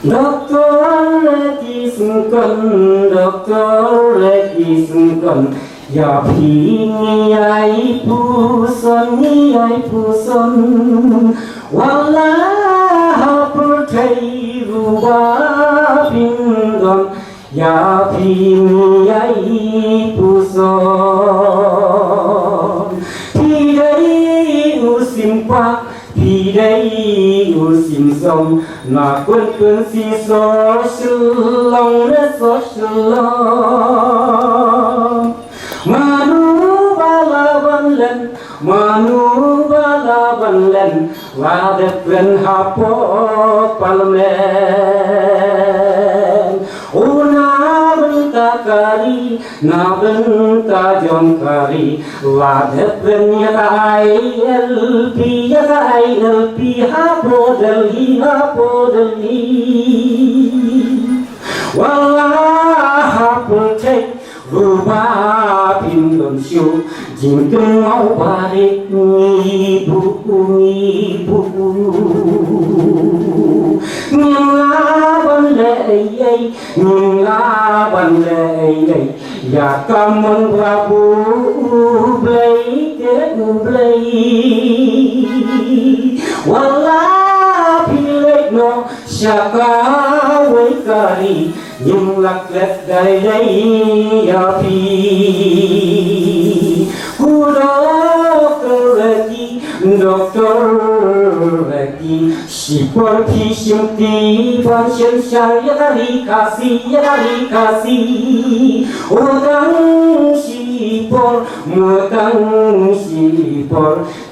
Doktor Isengkon ya pingai puson walah percaya ruba pinggon ya pingai puson pidai usimpa pidai usim som na kun si so shilong manu balaban len wadet len hapo palmen una benta kari na benta jon kari wadet len yakai LP hapo delhi wallah hapo take Rumah pindon siu jingkeng mau balik ngibu ngelaban lei ya kamon prabu blei wallah pilek no syaka wei kari nhưng lạc lệch đây ya pi doctor lagi seperti simpi pasien saya dari kasih udang sipor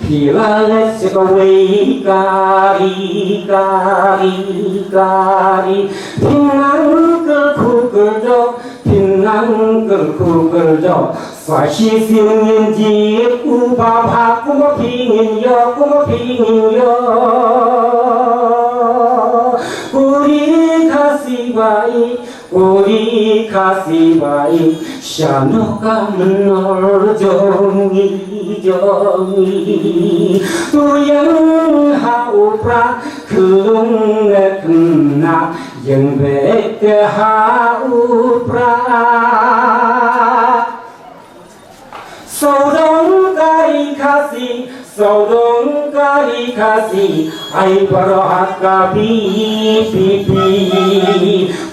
pilales sekawai kari pinang kerdo Sashi singin jip ubah aku mau pingin yo Uri kasih baik Syanoka menor jongi Tu yang haupra kelung kena Yang baik haupra Saudong kari kasih ai barohat kapi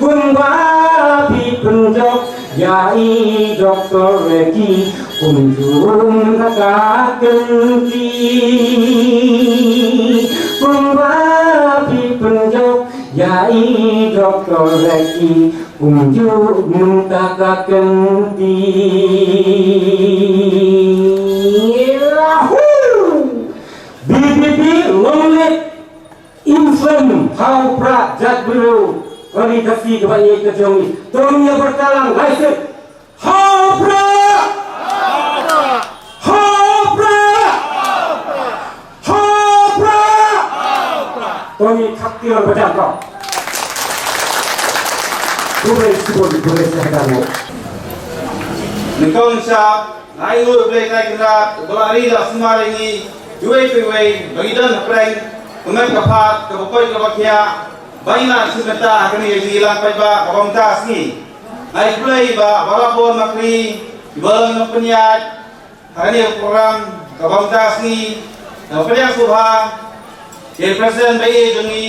kumbapi penjok yai doktor lagi kunjung kakak genti kumbapi penjok yai doktor lagi kunjung kakak genti BBB Longlet Inflam Haupra Jadburu Kualifikasi kebanyakan kejongi Dunia berkalang Laisek Haupra Tony Kaktir berjangkau Boleh sehadamu Nikong siap Naik boleh naik kerat Berlari dah semua ini Juai bagidan apreng kemen kapat kebukoi kebakia baina sumeta kini hilang paiba kabamta sini naik play ba balapon makri ibalang penyat hari program kabamta sini na penyat subha yang presiden bayi jungi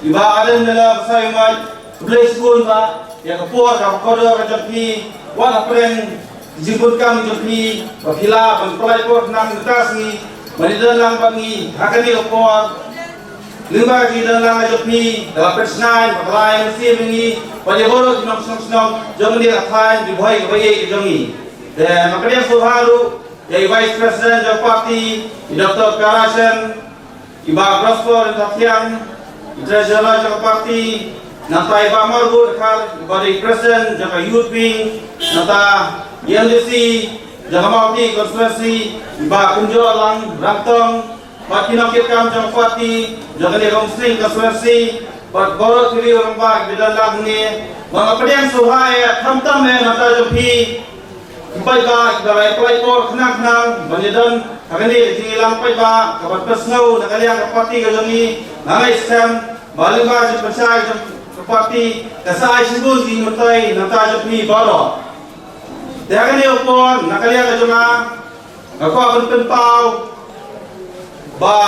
iba adam dalam sayumat play school ba yang kapur kapodo kajopi wan apreng jemputkan jopi bakila penpelai pot nang tasni Malidalang bangi, akan diopor. Lima di dalam ajopi, dalam persnai, pakai mesti bangi. Pada boros senang, jangan dia akan dibuai kebaik jangi. Dan makanya suharu, jadi Vice President Jawa Party, Dr. Karasan, Iba Prosper Tafian, Treasurer Jawa Party, Nata Iba Margut, Iba President Jawa Youth Wing, Nata YLDC, Jaga Mauti konspirasi Iba Kunjo Alang Rantong Pat kinakit kam jang parti jangan ni romsling konstituensi pat borot kiri orang bag bidan lag ni mga pedian suhai tham nata jopi pai ba darai pai por khnang banidan agani jilang pai ba kabat pesngau nakaliang parti gajoni nangai stem balimba je persai parti kasai sibul di mutai nata jopi baro agani opor nakaliang gajona aku akan penpau ba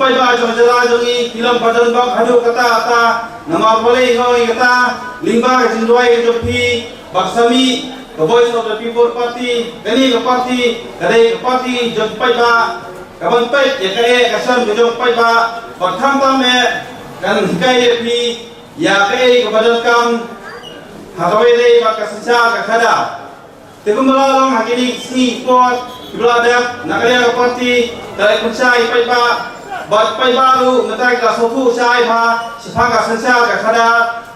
pai ba jala jongi kilam badan bak hadu kata ata nama boleh ngoi kata lingba jindwai jopi baksami the voice of the people party kani ke party kadai ke party jong pai ba kaban pai ya kai kasam jong pai ba batham ta me kan kai pi ya kai ke badan kam hawai dei ba kasancha ka khada tegumala long hakini sni pot ibladak nakaya ke party dai kunsai pai ba bat pai baru natai ka sofu sai ba sipanga sancha ka khada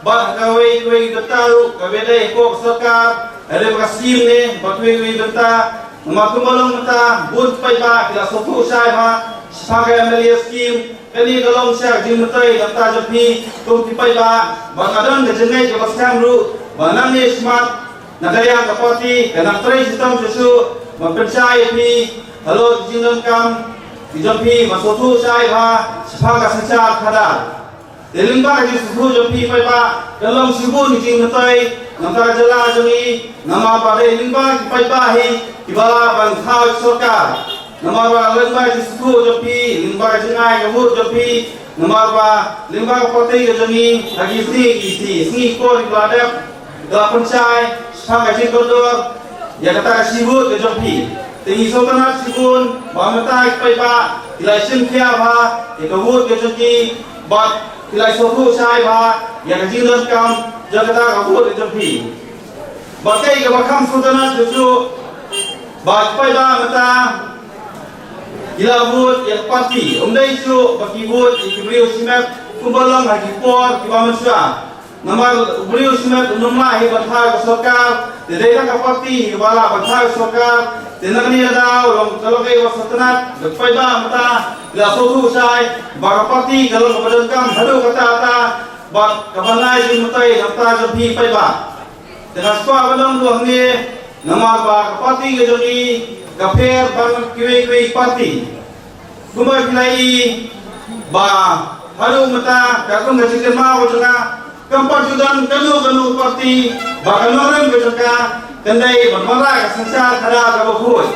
bat kawai wei dataru kabedai ko sarkar ada kasim ni batui benta makumalong mata bun pai ba kila sofu sai ha sebagai amelia skim kali galong sia jing mutai data jopi tu pai ba bangadan de jenai ke basam ru banang ni smart nagaya kapati kana trai sistem susu mampensai pi halo jingan kam dijopi masofu sai ha sebagai sanca khada Delingba ji suhu jopi pai ba galong sibun jing mutai nampak jala jongi nama pada lingba pai ba hi ibala ban khau sarkar nama ba lingba ji suku jopi lingba jingai gamur jopi nama ba lingba partai jongi lagi sni ko ibada da pancai sampai ji kodor ya kata sibut ke jopi tingi sokana sibun ba matai pai ba ilaisin kia ba ikawut ke joki ba ilai sofu sai ba ya kajilan kam jagata kabut itu pi. Bagai kebakam sultanat itu, bagai pada mata ilabut yang parti. Umday itu bagi but ikibrio simet kumbalang lagi por kibamusya. Nama brio simet umumlah hibatha kesokar. Tidak ada parti hibala batha kesokar. Tidak ni ada orang kalau kaya sultanat bagai pada mata ilasofu sai bagai parti kalau kepadangkam hadu kata bat kabanai jing mutai nafta jopi pai ba dengan spa badang luang ni nama ba parti ke joni kafer bang kiwi parti kumar kilai ba haru mata kakung ke jing ma wajuna kampa judan kanu parti ba kanoran ke jaka kendai bermara ke sancar khada ka bkhoi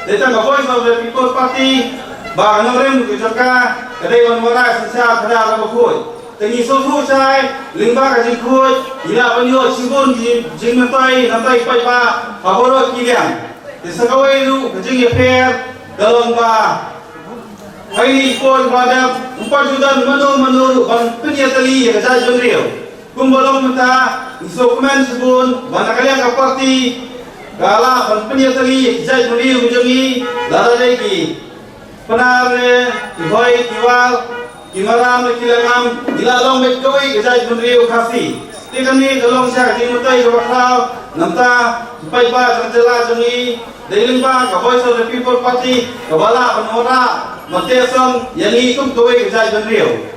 deta ka voice of the people party ba kanoran ke jaka kendai bermara sancar khada ka bkhoi Tengi sofu sai lingba ka jikut ila banyo sibun jing natai pai pa aboro kilian disakawai lu kajing yeper dalam ba hai pon pada 4 juta manu ban penyatali ya jai jongrio kumbolong mata isokumen sibun banakalian ka parti gala ban penyatali jai jongrio bujongi dada lagi penare ihoi kiwal Kimaram kilangam dilalong met koi kejai bendrio kasi. Tikan ni dalong sia di mutai bakal namta pai ba jela jongi delingba ka voice of the people party kabala panora mateson yani kum koi kejai bendrio.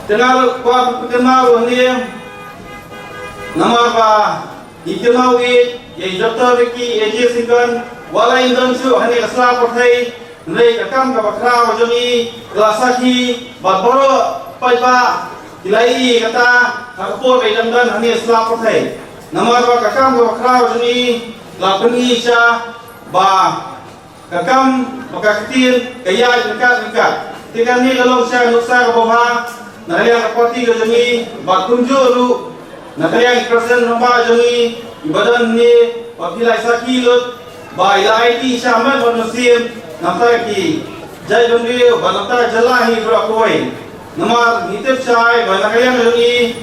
Tenal kwa kenal ni nama ba ikemawi ye doktor ki eje singan wala indon su hani asla pathai Nai kakam ka bakra wajoni kelasaki baboro pai ba kilai kata hakpo bai dandan hani islam pathai nama ba kakam ka bakra wajoni lapeni sha ba kakam makakitin kaya dekat tikan ni lalong sha nuksa ka baba naliang parti wajoni ba kunjo lu naliang presiden romba wajoni ibadan ni papilai sakilut ba ilai ti sha man manusia nampak ki jai bendrio banata jalahi berakoi nama hitip cai banyak yang lagi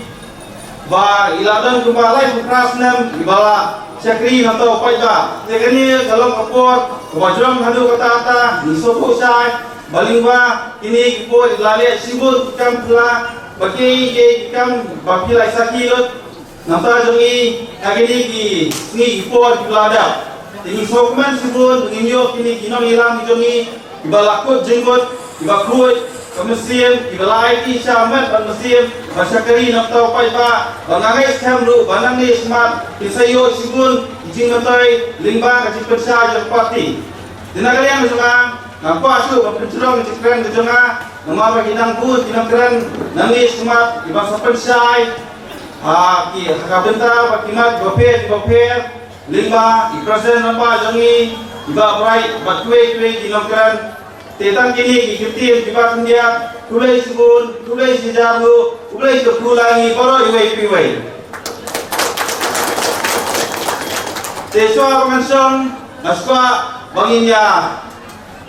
ba iladan kumbalai pukrasnam ibala cakri atau apa itu tegani dalam kapor wajram hadu kata nisofu cai balingwa ini kapor ilale sibut kam pula bagi ke kam bapilai sakilut nampak lagi agini ki ni kapor ibada Tinggi sokumen sibun inyo kini kinong ilang jongi iba lakut jenggot, iba kuat, kemesin, iba lain isya met ban mesin, masyakari nak tahu pai ba, bangangai skamru, banangi smart, kisayo sibun, ijing mentai, lingba kacik persa jeng parti. Dina kalian bersama, nampak asu berpencurang kecikran kejonga, nama bagi nangku, tinang keren, nangi smart, iba sapensai, ki hakabenta, bakimat, baper, lingba, ikrasen nampak jangi, iba bright, batwe, tinang keren. Tetang kini kikirti kibat dia tulai subun tulai sejaru tulai kepulangi baru iwai piwai. Teswa pengansong naswa banginya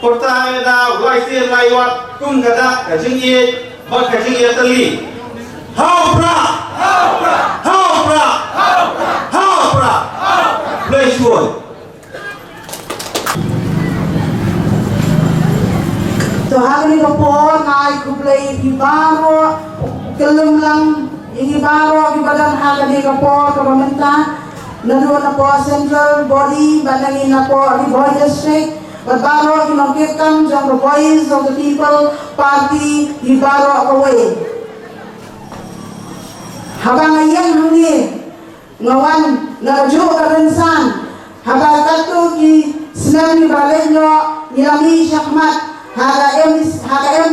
porta ada ulai sir laiwat kum kada kajingi bak kajingi tali. Haupra tulai subun. So hari ko po nai kuplay ibaro kelum lang ibaro ibadan hari ko po kabamenta naroon na po central body banangin na po Riboy district Ibaro kinongkitang jang the voice of the people party Ibaro away habang ngayon huni ngawan narjo karensan habang katu ki senang ni balenyo nilami syakmat Haga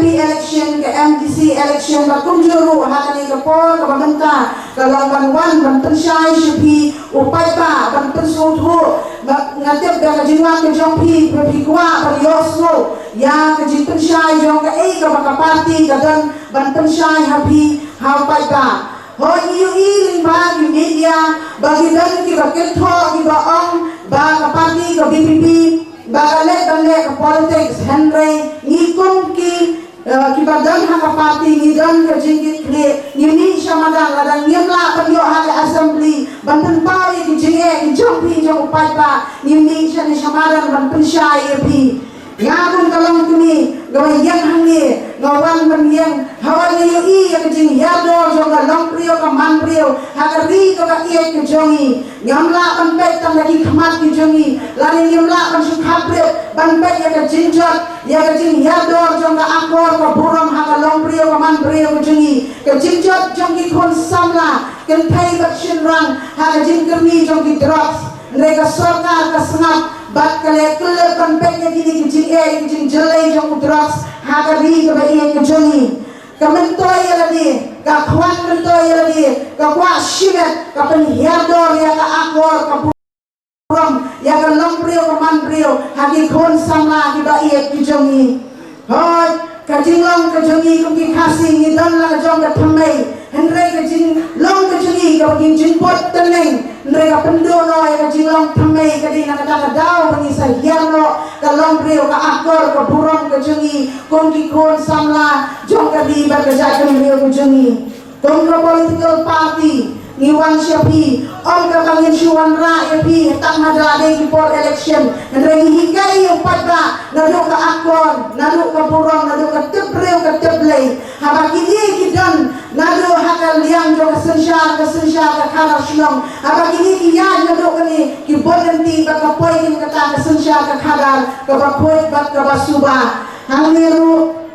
MP election ke MDC election ka kunjuru haga ni kapor ka pamenta kalau banwan ban pensai shupi upai pa ban pensuthu ngatep ka jinwa ke jongpi propikwa par yoslo ya ke jin pensai jong ka ka party ka dan ban pensai happy upai pa ho iu iling ba di media bagi dan ki ba ketho ki ba ong ba ka party ka BPP bagalet ke politics Henry ngikung ki kibadan haka party ngidan ke jingit kle ngini samadan ladang ngimla panyo haka assembly banten pari ki jinge ki jompi jong upai pa ngini shani samadan banten syai pi ngabun kalong kini gawai yang hangi ngawan man yang hawan yu i ke jing yado jong ka long prio ka man prio haka ri ka iet ke jongi ngamla pan pet tang lagi khamat ki jongi lari ngamla pan sukha prio ban pet ya ke jinjot ya ke jing yado jong ka akor ka buram haka long prio ka man prio ke jongi ke jinjot jong ki khon samla ken thai bat shin rang haka jing kermi jong ki drops mereka sorka ka sengap bat kale kule pan pet ya kini ki jing jelai jong drugs haka ri ka ba iet ke jongi Kementoy lagi, kawan mentoy lagi, kakwa shivet, kapan hiador ya ka akor kapuram ya ka lomprio kamanprio hagi kon sama kiba iet kijongi. Hoy kajinglong kajongi kumki kasing ngidan la kajong ka thamai. Henry kajing long kajongi ka baging jinpot teneng. Henry ka pendono ya kajinglong thamai kadi na kata daw pangisa hiano ka lomprio ka akor ka buram kajongi kumki kon samla jong kadi ba kajakan rio kajongi. Kongka political party Niwan Syafi, Om Kakangin Syuwan Ra Yapi, tak madade di por election, nrengi hikai yung pada, nado ka akon, nado ka burong, nado ka tebreu ka teblay, habagini kidan, nado haka liang jo ka sensya ka kanar syong, habagini kiyan nado ka ni kibodenti ba ka poy kin kata ka sensya ka kadar, ka bakoy bat ka basuba, hangiru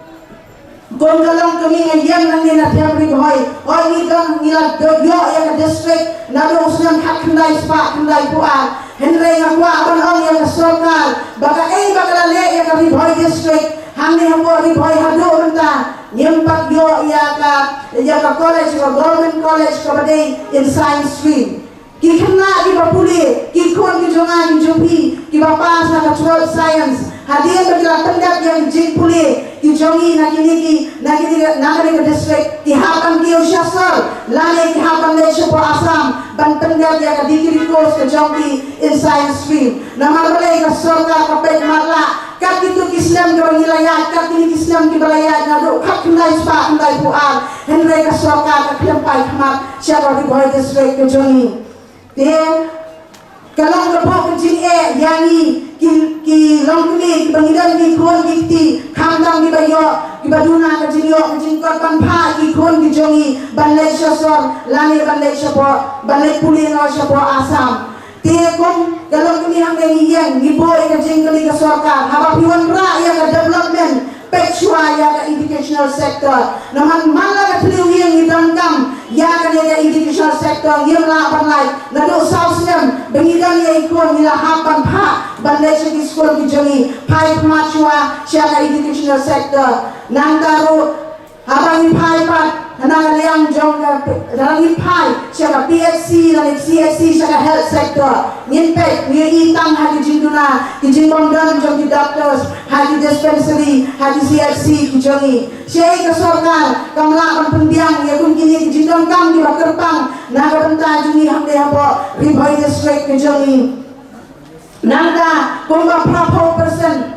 Kung kalong kami ngayon nang ninatiyabri hoy, hoy nidang nilag doyo ya ka district, nado usnang haknday spa, haknday puan, Henry nga kwa abanong ya ka sokal, baka lale ya ka Riboy district, hangni hampo Riboy hado menta, nyempak yo ya ka college, ka government college, ka baday in science stream. Kikana ki bapuli, kikon ki jongan ki jumpi, ki bapas na ka 12 science, hadiah bagi pendak yang jing puli, ki jongi nakini ka district, ki hapan ki usyasar, lani ki hapan le syapo asam, ban pendak ya ka degree course ka jongi in science stream. Nama balai ka sorka ka pek marla, kat itu Islam ka bangilayat, kat ini Islam ki balayat, nado kat kunday spa, kunday puan, Henry ka sorka ka kelempay kamat, siapa Riboy district ka jongi. Kalau berapa kecil yangi ki longkli ki bangidan ki kon ki khamdam ki bayo ki baduna kecil korban pha ki kon ki jongi banlai sosor lani banlai syapo banlai puli no syapo asam te kom kalau kini hang yang boy ke jengkeli ke sorkar haba piwan ra ya ke development pekshua ya ke educational sector naman mala ke tliu yang idangkam ya ke ya educational sector yang la banlai nado sausnem bengidan ya ikon nila hapan pha bandai segi school ki jongi pai machua ya ke educational sector nangtaru abang pai pat nang liang jong nang pai siapa PHC dan CHC siapa health sector nyimpe ni itang hadi jinduna kijingong dan jong di doctors hadi dispensary hadi CHC kijongi siapa ke sorkar kamla pendiang ya kun kini kijingong kam di bakerpang naga benta jungi hamde habo ribai district kijongi nangda kumba prapo person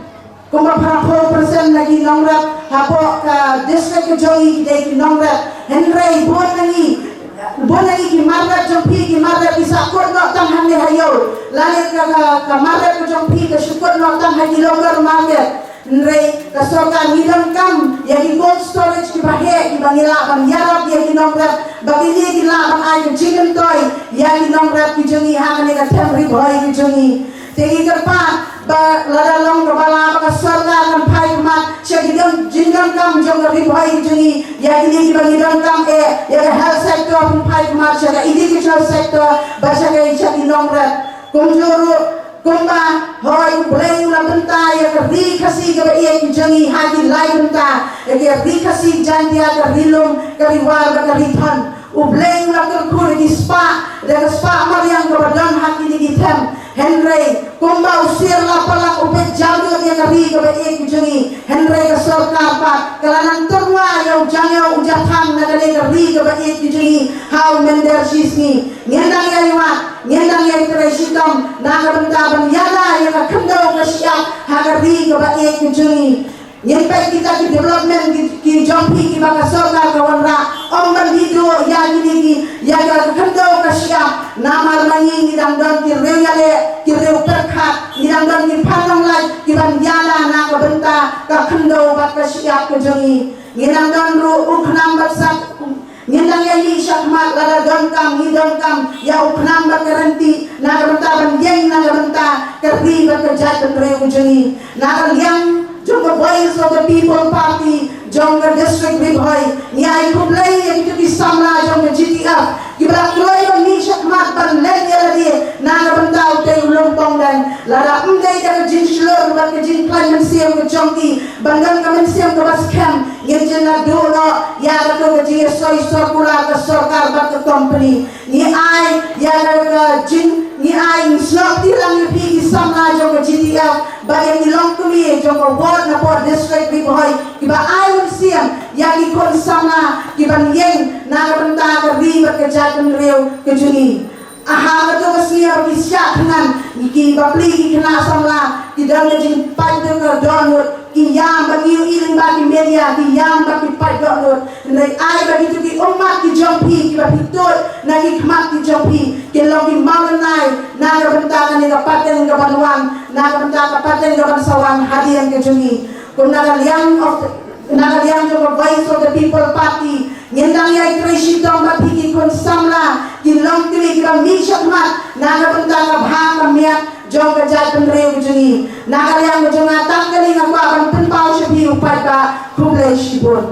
kumba prapo person lagi nongrat hapo ka district kijongi kidai nongrat Henry buat lagi ki marret jompi ki marret bisa kot nak tang hamne hayo lalit ka marret ko jompi ka syukur nak tang haji longgar market Henry ka sokan hidang kam ya ki cold storage ki bahe ki bangila ban yarap ya ki nongrat bagi ni ki la ban ay chicken toy ya ki nongrat ki jongi hamne ka temri boy ki jongi tegi kerpa ba lada long ka bala ka sorga kan pai mat chegidam jingam kam jong ri boy jongi ya ki ni bagi dam kam ya health sector pun pai mat chega educational sector ba chega ichaki nongrat kumjuru kumba hoy bleng la benta ya ri khasi ka ye ki jongi hadi lai benta ya ri khasi jandia ka rilum ka riwar ka rithan ubleng la ka khur ki spa da spa mariang ka badan haki ni ki them Henry kumba usir la palak upet jago dia kari ke baik kujongi Henry ke sorkar pak kalanan terwa yang jangan ujatan nak kali kari ke baik kujongi how mender sisni nyendang ya liwat nyendang ya teresitam naga bentaban yada yang kandau ke siap hagari ke baik kujongi nyempai kita ki development ki jompi ki baka sorkar kawan ra omban hidup ya gini ya ga kandau ke siap namar mangi ni dang don ki reyale ki reu perkhat ni dang don ki phanong lai ki ban yala na ka benta ka khandau ba ka siap ke jongi ni dang don ru ukhnam baksak ni dang ya li syakmat lada don kam ni don kam ya ukhnam ba garanti na ka benta ban yeng na ka benta ka ri ba ka jat reu ke jongi na ka yang Jong voice of the people party jong district ribhoy ni ay kublay itu di samla jong GTF kibra kloy ban ni syakmat ban len ya ladi na bentau te lompong dan lara umdai da jin shlor ba ke jin plan mensiam ke jongki bangan ka mensiam ke bas camp ngin jena dolo ya ka to ke soy sorkula ke sorkar ba ke company ni ay ya ka jin ni ay slok tilang pi samla jong GTF ba yang nilong kumi jong ward na po district ribhoy kiba ay siam yang ikon sama kiban yeng na benta ka riba ke jatan reu ke juni aha to kesia bagi siap dengan ki bapli ki kena samla ki dang jing pai de ka donut ki yang bagi iling bagi media ki yang bagi pai donut nei ai bagi tu ki umat ki jompi ki bagi tot na ki khmat ki jompi ki long ki malanai na benta ka ni ka paten ka banwan na benta ka paten ka bansawan hadian ke juni kuna liang of nagaliang jo voice of the people party nyendang ya krisi dong ba piki kon samla kilong kili kira mishat mat naga benta ka bha ka miat jong ka jai penreu jungi nagaliang jo ngatang kali ngaku akan penpau shabi upai ka kuble shibun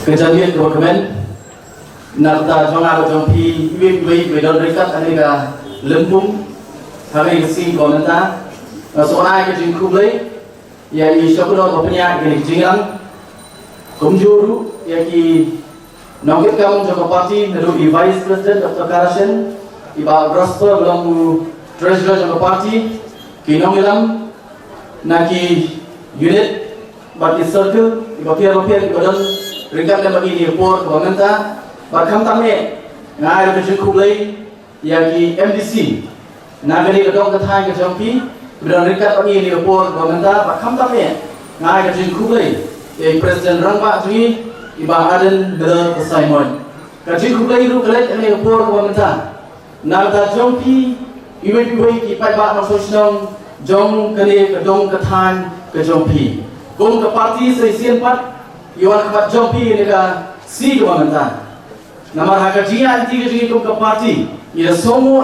kejadian dokumen narta jonga jong pi iwi bedon rekat anega lembung hari si komentar soalnya kejing kublai ya i syukur bapanya gini jingang kumjuru ya ki nongkit kamu joko parti nadu i vice president Dr. Karashen iba Brasper belum treasurer joko parti ki nongilam naki unit bagi circle iba piar ibadan ringkat dan bagi ni por komentar bakam tamme ngai kejing kublai ya ki MDC nagari kedong ketai ke jompi beran rekat pagi ni report komentar pak kham tamme ngai ke jing kublai ye presiden rangba tui iba aden bela Simon ke jing kublai ru kelet ni report komentar nagda jompi iwe ki pai ba no sosnong jong kene kedong ketai ke jompi gong ke parti seisian pat iwan ke jompi ni ka si komentar Nama haka jia anti ke jini ke parti. Ia somo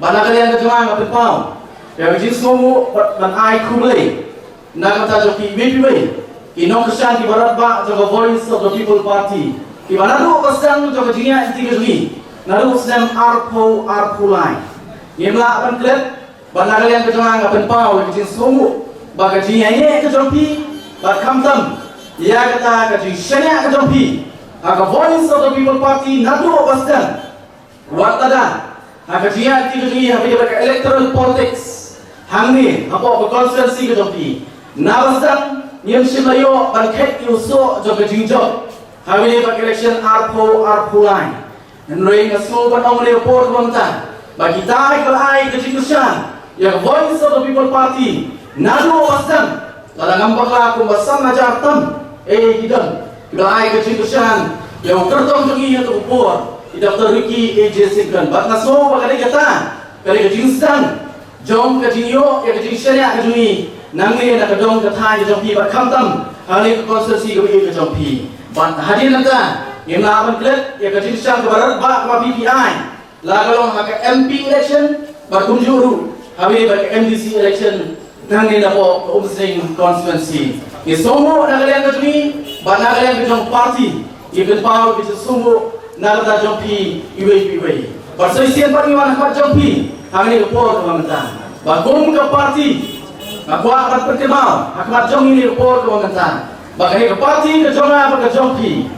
bana kalian ke jemaah ngapit pau. Ya jini somo ban ai kumlei. Na kata joki BPW. Inong kesan di barat ba joga Voice of the People Party. Di mana lu kesan joga jia anti ke jini. Nalu kesan arpo line. Yemla akan klet. Bana kalian ke jemaah ngapit pau. Ya jini somo. Baga jia ini ke joki. Bat kamtam. Ya kata ke jini shenya ke joki. Haka Voice of the People Party nadu obasdan watada haka jia ti jini habi baka electoral politics hangni hapo constituency ke jopi nabasdan yem shimayo banket yuso joga jingjo habi baka election arpo line nrei ngaso banong report bonta bagi tai kalai ke jingushan ya Voice of the People Party nadu obasdan dalam ngambakla kumbasam najartam gidan Belai kecil kesan yang kertong tungi yang terupur tidak teriki ejesikkan. Bat naso bagari kata kali kecil kesan jom kecil yo yang kecil syariah kecil nangni nak kedong kata jom pi bat kamtam hari konstitusi kami jom pi. Bat hadir nanti yang lawan klet yang kecil kesan kebarat bak ma PPI lagalong hak MP election bat kunjuru hari bak MDC election nangni nak umsing konstitusi. Ini semua nagalian kecil Bana kalian kejong parti, ikut power bisa sumbu nagda jompi iwe. Perselisihan pariwan hak jompi, kami report kementan. Bagum ke parti, aku akan perkemal, hak jom ini report kementan. Bagai ke parti kejonga ke jompi,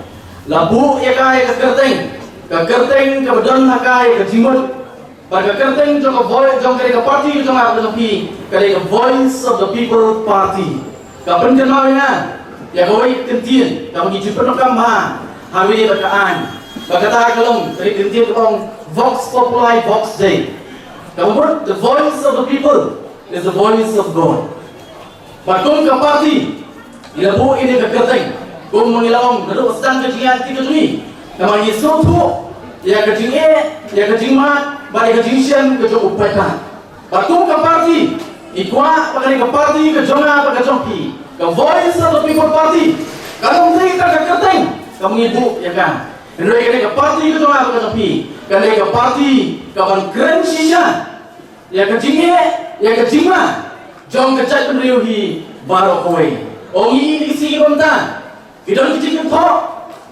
labu yakai ke kerteng ke bedon hakai ke jimut. Bagai kerteng jom ke voice jom ke parti kejonga ke jompi, ke Voice of the People Party. Kapan kenalnya? Ya kawai kentian, kamu hijau penuh kamha, hari berkaan. Berkata kalong dari kentian kalong Vox Populi Vox Dei. Kamu ber the voice of the people is the voice of God. Bakung ke parti, ilabu ini ke kerteng. Kung mengilawang lalu sedang kejian tiga juni. Kamu Yesus tu, ya kejingnya, ya kejingmat, balik kejingsian kejong upaikan. Bakung ke parti, ikwa pakai ke parti kejonga pakai jompi. The Voice of the People Party. Kalau mereka ke kerteng, kamu ibu ya kan. Mereka ke parti ke tengah ke tepi. Kalau ke parti, kawan keren sisa. Ya kecingnya, ya kecingma. Jom kecai penriuhi baru kowe. Ongi di sini kontan. Kita kecing itu,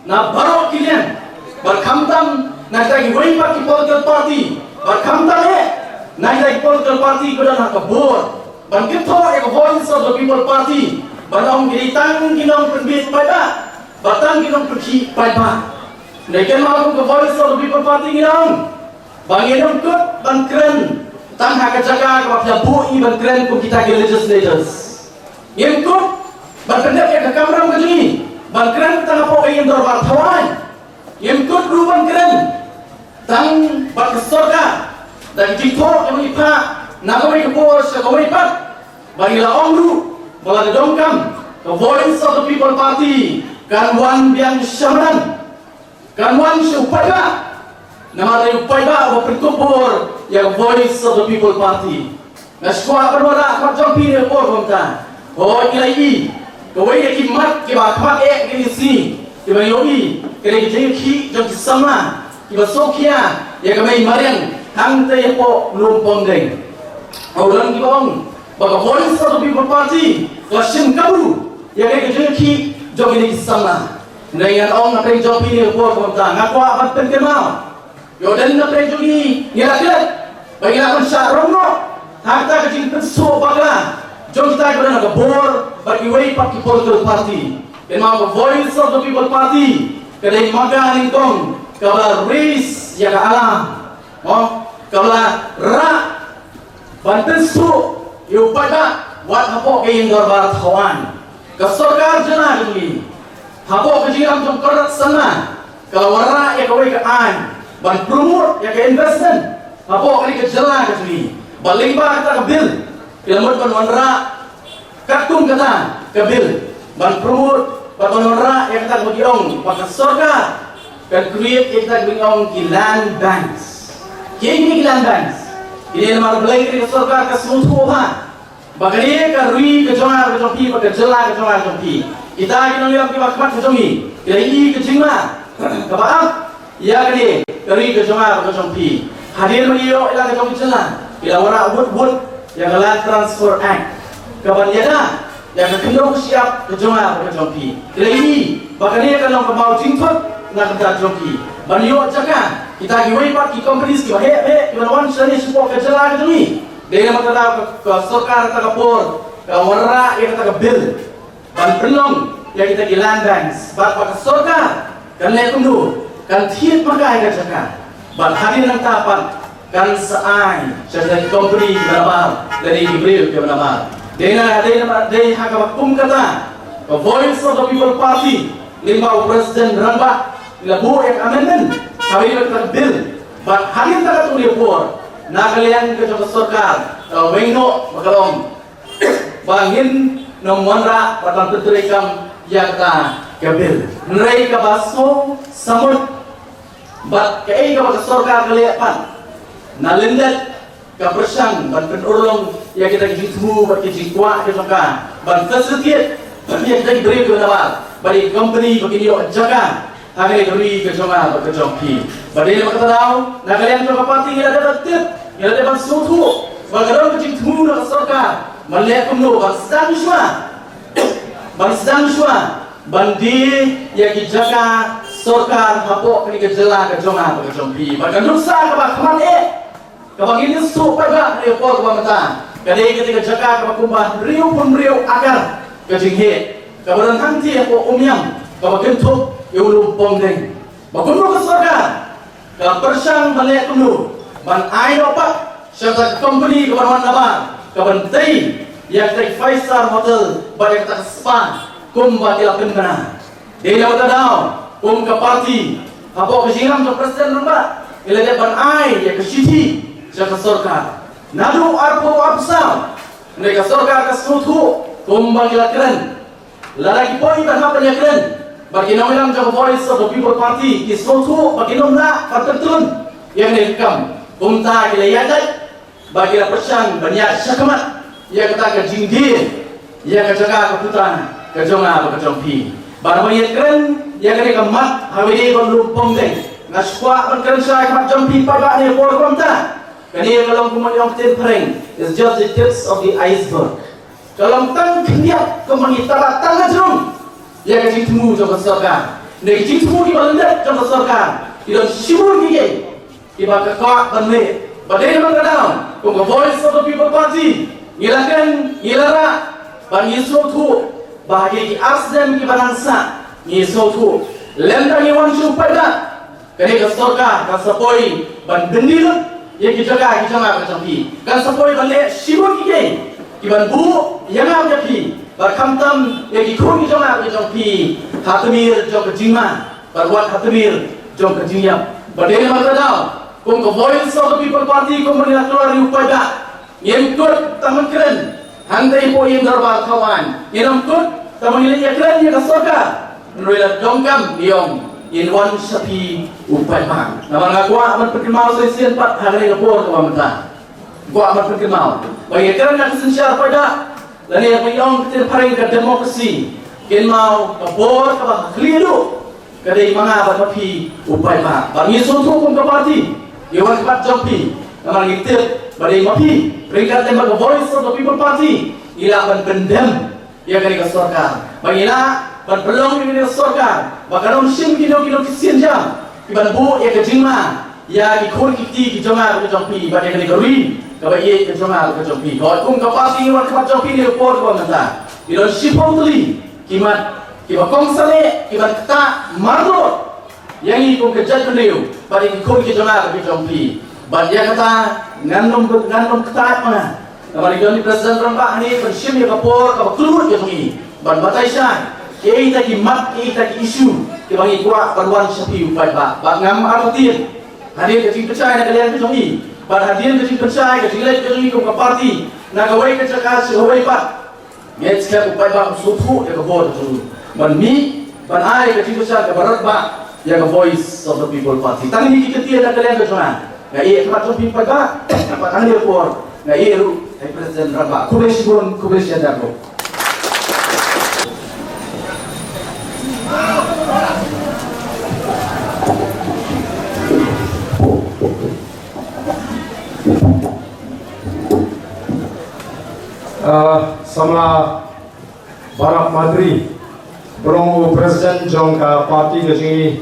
na baru kalian. Berkamtam, na kita wei pakai political party. Berkamtam na kita political party kita nak kabur. Bangkit ya ke Voice of the People Party. Batang giritang ginong perbit pada, batang ginong pergi pada. Mereka mahu ke Voice of the People Party ginong. Banginong kut bangkren, tang hak jaga kepada bui bangkren pun kita ke legislators. Yang kut bangkren ke kamera begini, bangkren tang apa yang dorbar tawan. Yang kut ru bangkren, tang berkesorga dan jikor yang ipa, nak kau ikut kau ipat, bagilah ongru. Malah didongkam the Voice of the People Party kanwan biang syamanan kanwan syupaya nama dari upaya apa perkumpul yang Voice of the People Party naskwa perwara akan jompi ni por konta oh ilai kawai yakimat kiba kamat gini si kiba yogi kene jeki jom sama kiba sokia ya kami mariang hang te po lumpong deng orang kiba ong baka Voice of the People Party Lasim kabu yang kejeki jom ini sama. Dengan orang nak jom ini buat komentar. Ngaku amat penkenal. Yodan nak jogi ngelak bagi nak mensyarong no. Harta kecil penso bagla. Jom kita kena nak bor bagi way pakai political party. Dan mau Voice of the People Party. Kedai makan ingkong kalau race yang alam. Oh, kalau rak banten su you pada buat apa yang dorbar kawan kesorgar jena demi apa kejiram jom kerat sana kalau warna ya kawai ke an ban promote ya ke investment apa kali ke jela ke demi balimba kata ke bil ilmu ban warna kartun kata ke bil ban promote ban warna ya kata bagi ong pakai sorga dan create ya kata bagi ong ki land banks kini land banks ini lemar belai ke sorga ke semua Bagari ka rui ke jongar ke jompi ke jela ke jongar jompi. Kita kena lihat ke bakmat ke jomi. Kita ini ke jingma. Ke baam ya kini dari kejongar kejongpi hadir medio ilang kejong jalan ila wara wud yang Land Transfer Act kabanyana yang kekendong siap kejongar kejongpi ila ini bakani kalau kemau jingkot nak kejongpi banyo jaga kita giwei pak ki companies ki he lawan seni support ke jalan kejongpi dia mata ke sorkar ta kapur ka wara ya ta bill ban pelong ya kita di land banks bak pak sorkar kan lekundu kan thiet makai ka jaga ban hadir nang tapan kan saai jadi company berapa dari Ibril ke berapa dia haka bakum kata the voice of the people party lima presiden ramba labu yang amendment kawin ka bill ban hadir ta tu dia por nagalian ke jaga sorkar wengno makalong bangin nomora patang terikam yakta kabil nrai ka baso samut bat kai ka sorkar kaliapan nalindat ka persang ban penurlong ya kita kijmu bat kijikwa ke saka ban fasilitas ban ya kita beri ke dapat bari company begini yo jaga hari duri ke jonga ke jongpi bari kata tahu nagalian ka parti ila dapat tip ila dapat sutu bagaimana kijmu na sorkar melihat kumno bang sedang semua bandi yang dijaga sorkar hapok ni kejela kejongan kejompi bahkan nusa ke kaman kabang ini supaya ba report ba mata kadai ketika jaga ke kumbah riu pun riu agar kejinghe kabaran hanti apa umyam kabang kentuk yulu pongdeng bakuno ke sorkar ka persang melihat kumno ban ai dapat syarta company kabaran nama kaban tei yang tei 5-star hotel banyak tak spa kumba dilakukan kena dia dapat tahu ke parti apa kesiram ke presiden rumah ila depan ai ya ke city jaka sorkar nadu arpo absal mereka sorkar ke sutu kumba dilakukan lalaki poin dan apa dilakukan bagi nawilang jaka voice of the people party ki sutu bagi nomna tertun yang direkam kumta ila yadai bagi persang banyak syakamat ia kata ke jingdir ia kejaga ke putan ke jonga ke jompi bar mayat keren ia kene ke mat hawidi kon lumpong deng ngaswa kon keren sai mat jompi pada ni por komta kani kalau kumanyong tin pring is just the tips of the iceberg kalau tang kinyak kemangi tara tang jong ia ke jingmu jong sorkar ne jingmu di balendat jong sorkar idon sibur gige iba ke kok benme badai mengadaun kung voice of the people party ngilakan ngilara ban yisotu bahagi ki asdem ki banangsa yisotu lenda ni wan supada kani ka sorka ka sapoi ban bendir ye ki jaga ka jampi kan sapoi ban le sibu ki ban bu yanga japi bar kamtam ye ki khon ki jaga ka jampi hatmir jong ka jingma bar wat hatmir jong ka jingyam badai mangadaun kung voice of the people party kung menilatuari upaya yang kut taman keren hantai po yang darbar kawan yang kut taman ini yang keren yang kasoka menulis dongkam diong in one sapi upaya bang nama ngakua amat perkemau sesian pat hari kapur kawan mentah gua amat perkemau bagi keren nak sensyar pada dan yang menyong ketir paring ke demokrasi kin mau kapur kawan keliru kadai mga batapi upaya bang bagi suatu pun ke parti iwan kepat jompi nama ngitir badai mapi peringkat tembak voice of the people party ila ban pendem ia kali ke sorkar bagila ban pelong ini ke sorkar bakaron sim kilo kisian jam iban bu ia ke jingma ia ki khon ki jonga ke jompi badai kali ke ri ke bai ke jonga ke jompi ko kum ke party iwan kepat jompi ni report ko manta idon sipotli kimat kibakong sale kibat kata marlo yang ikut kerja beliau pada ikut kejongar ke jompi dia kata ngandom ketat mana kemarin kali presiden Trump ni pensim ya kapor kapor keluar ke sini batai syah kita kimat kita isu kita bagi kuat baruan sapi upai bak ngam artin hadir ke percaya nak kalian ke sini hadir ke percaya ke sini ke sini ke parti nak kawai ke cakap sehawai pak get sekali upai bak suatu ya kapor tu mi ai ke percaya ke barat bak yang voice of the people party tang ni kita tiada kalian ke sana ngai tempat jompi pada apa tang dia por ngai ru presiden Rabak kubes ada ko sama Barak Madri Berong Presiden Jongka Parti Gaji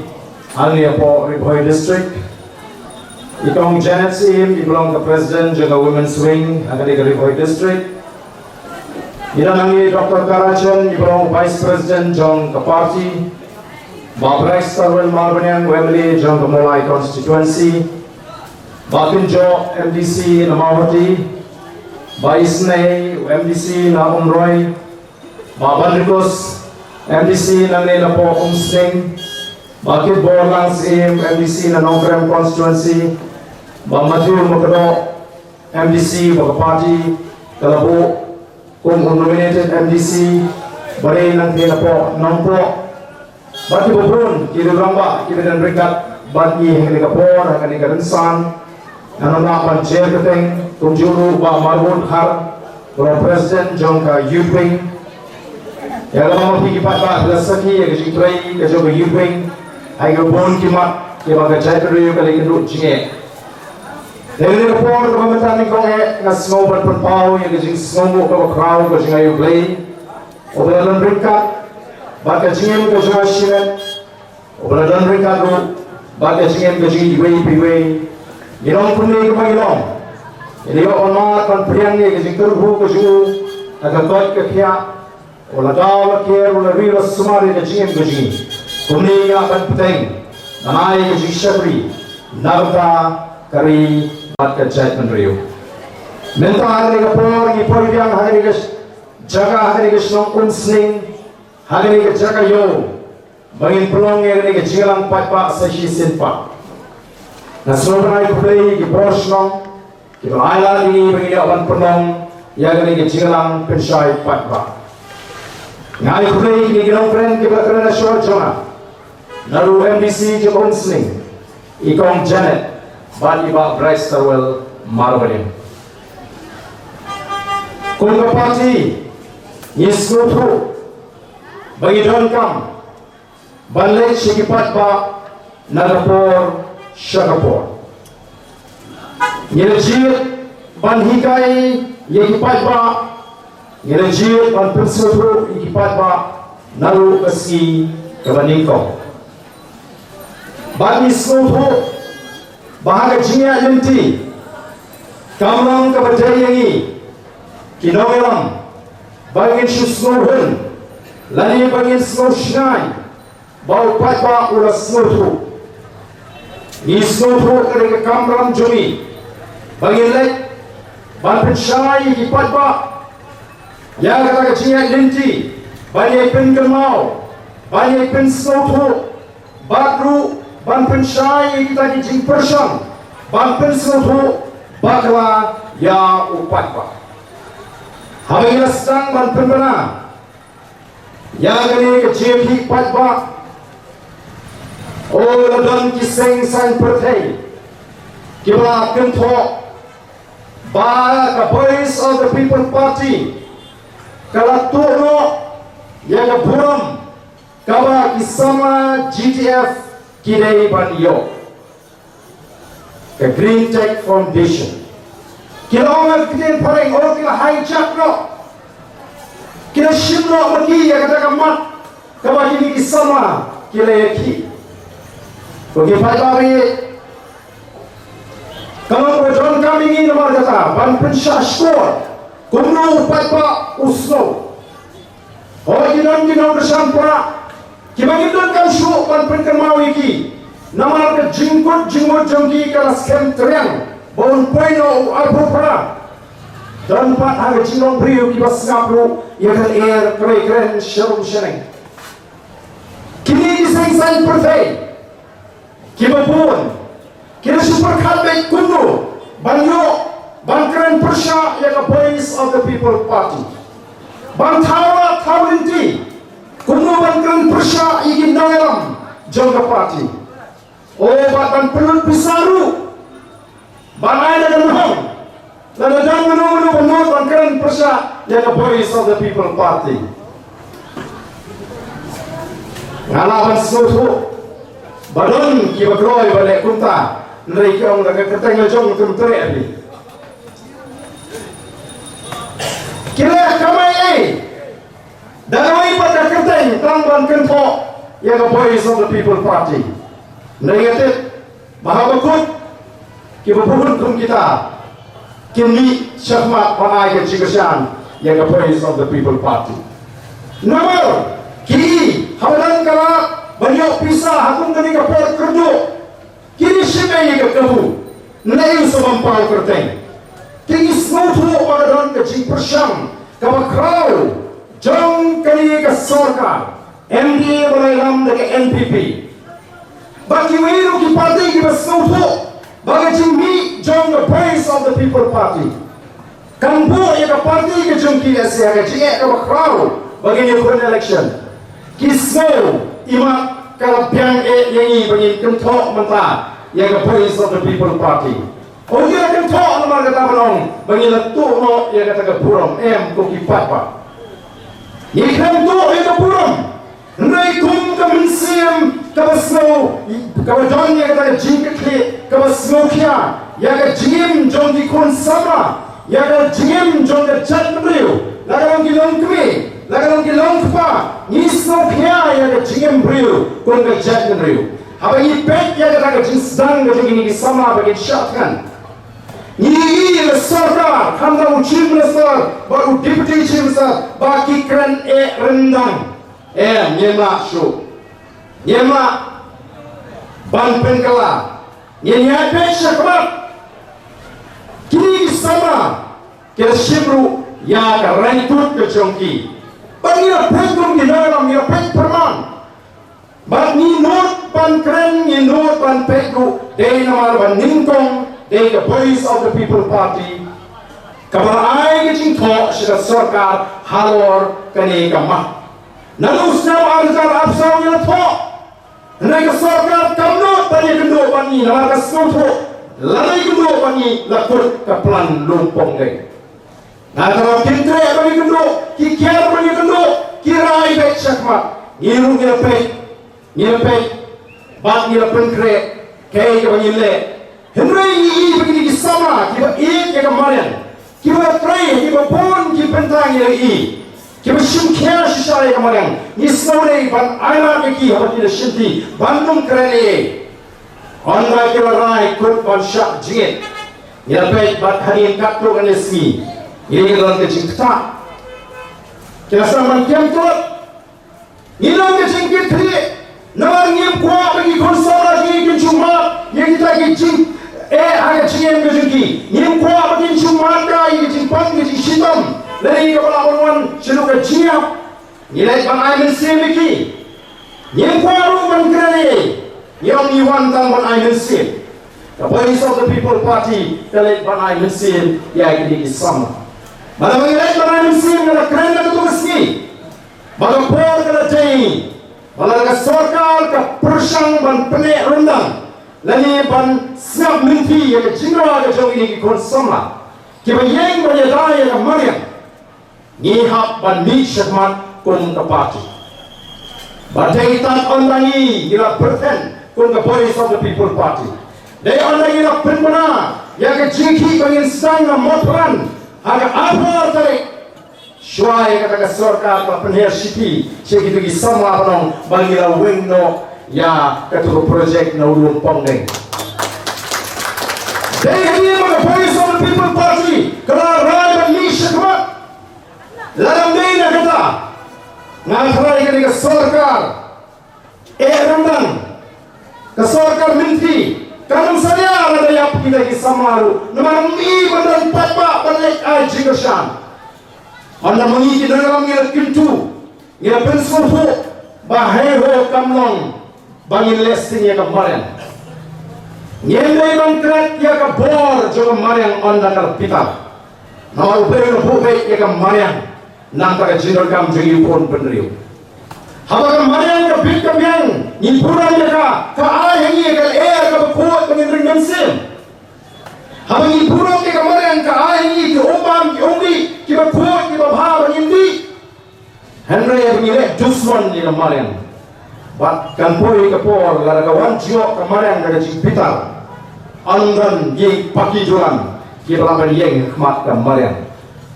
Alni po Riboy District Ikong Janet Sim Iblong ke Presiden Jongka Women's Wing Agadi ke Riboy District Ilanangi Dr. Karajan Iblong Vice President Jongka Parti Babrais Tarwel Malbanyang Wembley Jongka Mulai Constituency Bakinjo MDC Namawati Baisnei MDC na Umroy Babanrikus MDC na nila po Umsing Bakit Borlang Sim MDC na Nongkrem Constituency Bamatul Makado MDC Bagapati Kalabo kung nominated MDC Bari nang nila po Nongpo Bati Bubun Kiruramba Kiridan Rikat Bati Hinglikapor Hinglikadinsan Ano na pan-chair kating Tunjuru ba Marun Har Pro President Jongka Youth Wing Yang lama pikipat ba Belasaki yang kecintrai ke Jongka Youth Wing Ay gabon kimat Kaya magkacay pero yung kalikindut Jinge Dahil nila po Ang pamataning kong Nga snowball panpaw Yang kajing snowmo Kaba crowd Kajing ayo play O balalan ringkat Baka jingin kajing asimet O balalan ringkat ro Baka jingin kajing iway Ilong puni ke ilong. Ini ko onmat pan priang ni ke jingkerbu ke ju agakot ke kia. Ola daw ke ola rilo sumari ke jingem ke jing. Puni ya pan peteng. Nanai ke jing syabri. Nagta kari bat ke jait menriu. Menta hari ke por ni por yang hari ke jaga hari ke snong unsning hari ke jaga yo. Bangin pelong ni ke jingelang pat pak sashi sin pak. Na sobrang play di Borsnong, di Malayla ini bagi awan penong, yang ini kecilan pensai patba. Ngai play di Gunung Pren kita kena short jona. Naru MDC Jepun Sling, Ikong Janet, Badi Ba Bryce Tarwell Marbalim. Kungka Parti, Yiskutu, bagi Don Kam, Balik Shikipat Ba, Nagapur. Syakapur Ngelajir Ban hikai Yekipat ba Ngelajir Ban pensutu Yekipat ba Naru keski Kebaningkong Ban iskutu Bahaga jingya yunti Kamlang kabadayangi Kinongelang Bangin syusnuhun Lani bangin snushnai Bau patba ula snutu Isnutu kerja kamram jumi, bagi lek, ban pensyai kipat ba, yang kata kecilnya linti, banyak penkemau, banyak pensnutu, bakru, ban pensyai kita dijing persang, ban pensnutu, bakla ya upat ba. Hari ini sedang ban penbena, yang kini kecil kipat ba. Oh, dan kiseng sang pertai, kita kentok, bah the voice of the people party, kalau turno yang buram, kaba kisama GTF kidai banyo, ke Green Tech Foundation, kita orang kita paling orang kita hijack no, kita shimno mati yang kata kamat, kaba ini kisama kita yaki. Bagi pagi kalau berjalan kami ini nomor kata ban pensyah skor kumno papa usno oh ginon bersampura kibagidon kan syuk ban penkemau iki nama ke jingkut jangki kala skem teriang baun poino apopra dan pat hari jinong brio kibas ngapru yakan air keren syarum syeneng kini diseng-seng perfect Kibapun, kita super kalbek kuno, banyo, bangkeren persya yang voice of the people party. Bangtawa taulinti, kuno bangkeren persya ingin dalam jangka party. Oh, bahkan pelut pisaru, bangai dan mahal, dan ada menu bangkeren persya yang voice of the people party. Ngalawan sesuatu. Badon ki bakroy balik kunta nrai ki ong daga katang jong tum tere abi Kira kamai Danawai pada kerteng Tangban kenpo Yang the Voice of the People Party Negatif Mahabakut Kibabuhun kum kita Kini syahmat panai ke cikasian Yang the Voice of the People Party Nomor Kini Hawalan kala Banyak pisah Hakung kani kapor kerja Kini syemai ke kebu Nayu semampau kerteng Kini snotu Wadaran ke cik persyam Kawa krau Jom kali ke sorkar MD berailam dengan NPP Bagi wiru ki parti ki bersautu Bagi jimi jom the Voice of the People Party Kampu ya ke parti ki jom ki asia ke jie ke bakrau Bagi ni kurang election Kisau imak kalapiang yangi bagi kentok mentah Ya ke Voice of the People Party Oh dia kentok nama kata menong Bagi letuk no ya kata ke buram kuki papa Ikan tu itu puram, nai kum kemensiam kabasno, kabadonnya kata jingkit, kabasno kia, ya ke jingim jom di kon sama, ya ke jingim jom di cat beriu, laga orang gilong kami, laga orang gilong kepa, nisno kia ya ke jingim beriu, kon ke cat beriu. Apa ipet ya kata ke jing sedang ke jingim ini sama bagi syatkan. Ini besar, kanda ucil besar, baru deputy ucil besar, baki keren rendang, nyemak show, nyemak ban penkala, nyemak syakmat, kini sama, kita shibru ya keren tut kecongki, banyak penkung di dalam, ya pek perman, bani not ban keren, ni not ban pekku, day namar ban ningkong. The Voice of the People Party Kamar ay kicing to Sida sarkar halor kani kamah Nalu snaw arjar absaw nila to Nai ka sarkar kamno Tanya kendo bani Namar ka snaw to Lalay kendo bani Lakut ka plan lumpong gay Nakaraw kintre bani kendo Kikiar bani kendo Kirai bet syakmat Ngiru ngilapay Bat ngilapay kre Kay ka bani le Henry ini begini sama, kita yang kemarin, kita try, kita pun kita pentang yang ini, kita simkian sisa yang kemarin, ni semua ban ayam lagi, apa tidak senti, bandung keren ini, orang kita rai kut ban syak jingit, ni apa bat hari kat tu kan esmi, ini kita orang kecing tak, kita sama kiam tu, ni orang kecing kita, nama ni kuat bagi konsolasi cuma, yang kita kecing. Agak cingin ke jengki Nim kuah batin cumaka Ini jingpan ke jingsitam Lari kepala orang Seluk ke jiap Nilai ban ayam semiki Nim kuah rupan kerani Yang niwan tang ban ayam sem The Voice of the People Party Nilai ban ayam sem Ya ini sama Malah nilai ban ayam sem Nilai keren ke tugas ni Malah por ke lejai Malah ke sorkal Ke persang ban penek rendang Lani ban siap menti yang jingga ke jauh ini kikon sama. Kiba yang banyadaya ke Mariam. Ngihap ban mi syakmat kun ke parti. Badaitan ondangi ila berten kun ke Voice of the People Party. Dari ondangi ila penbena yang ke jingki bangin sedang na motoran. Aga apa tarik. Syuai kata ke sorka ke penher siti. Syekh itu sama panong bangila wengno. Ya, ketua projek na lumpong deng. Dari mga Voice of the People Party, kelaran dan misi kemat. Lalam din na kata, ngakaray ka ni kasorkar, rendang, kasorkar minti, kanong saya nadayap kita kisamaru, naman iman dan papa balik ay jigasyan. Anda mengikit dalam ngilat kintu, ngilat pensuhu, baheho kamlong, bangin lesting ya kemarin. Nyendai bangkrat ya ke bor jo kemarin onda kal pita. Nama ubay no hubay ya kemarin. Nang ka jinor kam jengi pon penriu. Haba kemarin ka bit kamyang ni puran ya ka ay hangi ka air ka kuat bangin ringan sim. Haba ni puran ka kemarin ka ay hangi ki obam ki ongi ki ba kuat ki ba bha bangin di. Henry ya bangin dusman ni kemarin. Bat kan poi ke por la kawan jiok kemarin dari Cipital anggan ye paki jualan ki balaban yeng khmat kemarin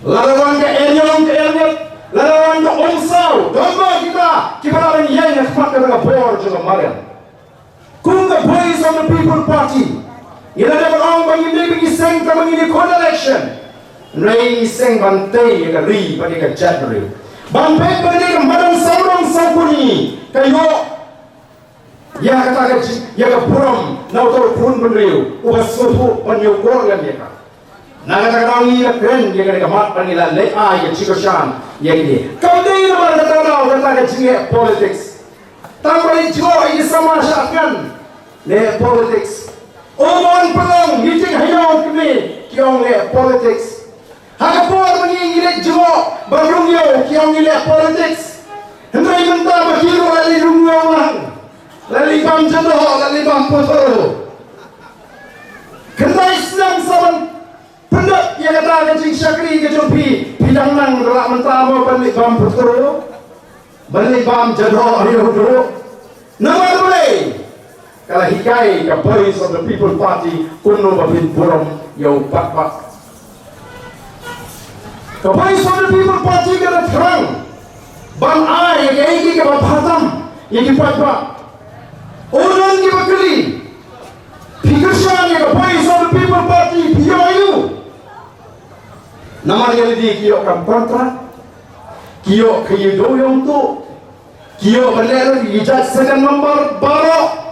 la kawan ke enyo lawan ke Elliot, lawan ke Onsau, domba kita lawan yang khmat dengan bor juga Mariam. Kung the voice of the people party, ila dapat orang bagi bagi seng ka bagi election. Ray seng bantai ka ri bagi ka January. Bantai bagi ka madang samrong sampuni kayo. Ya kata ya ka puram na auto pun beriu ubas suhu penyukur yang mereka. Na kata orang ini keren ya ka mat panila le ya chikoshan ya ini. Kau dei na kata jinge politics. Tambah jo ini sama syakan le politics. Omon pelong meeting hayong kami kiong le politics. Hagapor mani ile jo barung yo kiong ile politics. Hendai mentah berkiro lali rumyo lang. Lali bam jodoh, lali bam potoro. Kendai Islam saban pendak yang kata kecing syakri ke jompi bidang nang relak mentah mau balik bam potoro. Balik bam jodoh hidup dulu. Nama boleh. Kalau hikai ke voice of the people party kuno babin buram yau pak. Ke voice of the people party kena terang. Bang ai ke iki ke bapatam yang dipak. Orang di Bakali, Pikirsan yang voice of the people party PIU. Nama yang di kio kam kontra, kio kayu doyong tu, kio balik di judge second number baru.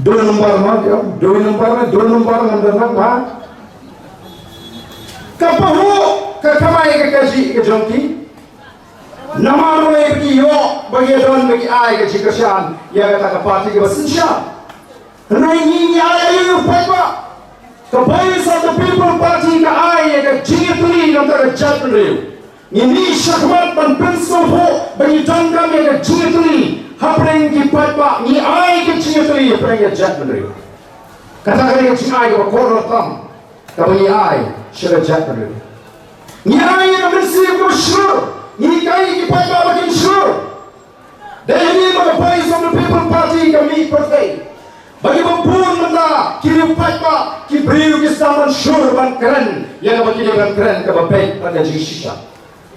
Dua nombor mandar nama. Kapahu kekamai kekaji kejongki. Nama roe kio bagi don bagi ai ke chikasan ya kata ke parti ke basinsha. Rai ni ai ayu paipa. Ke voice of the people party ke ai ke jingituli don ke jatri. Ini syahmat ban penso ho bagi don kami ke jingituli. Hapreng ki paipa ni ai ke jingituli hapreng ke jatri. Kata ke jingai ke koror tam. Ke bagi ai syara jatri. Ni ai ke mensif ke syur. Ini kaya kita bagian syur. Dan ini bagi voice of the people party kami partai. Bagi mempunyai benda kiri paipa, kiri beriu kisaman syur ban keren. Yang bagi dia ban keren kebaik pada jisya.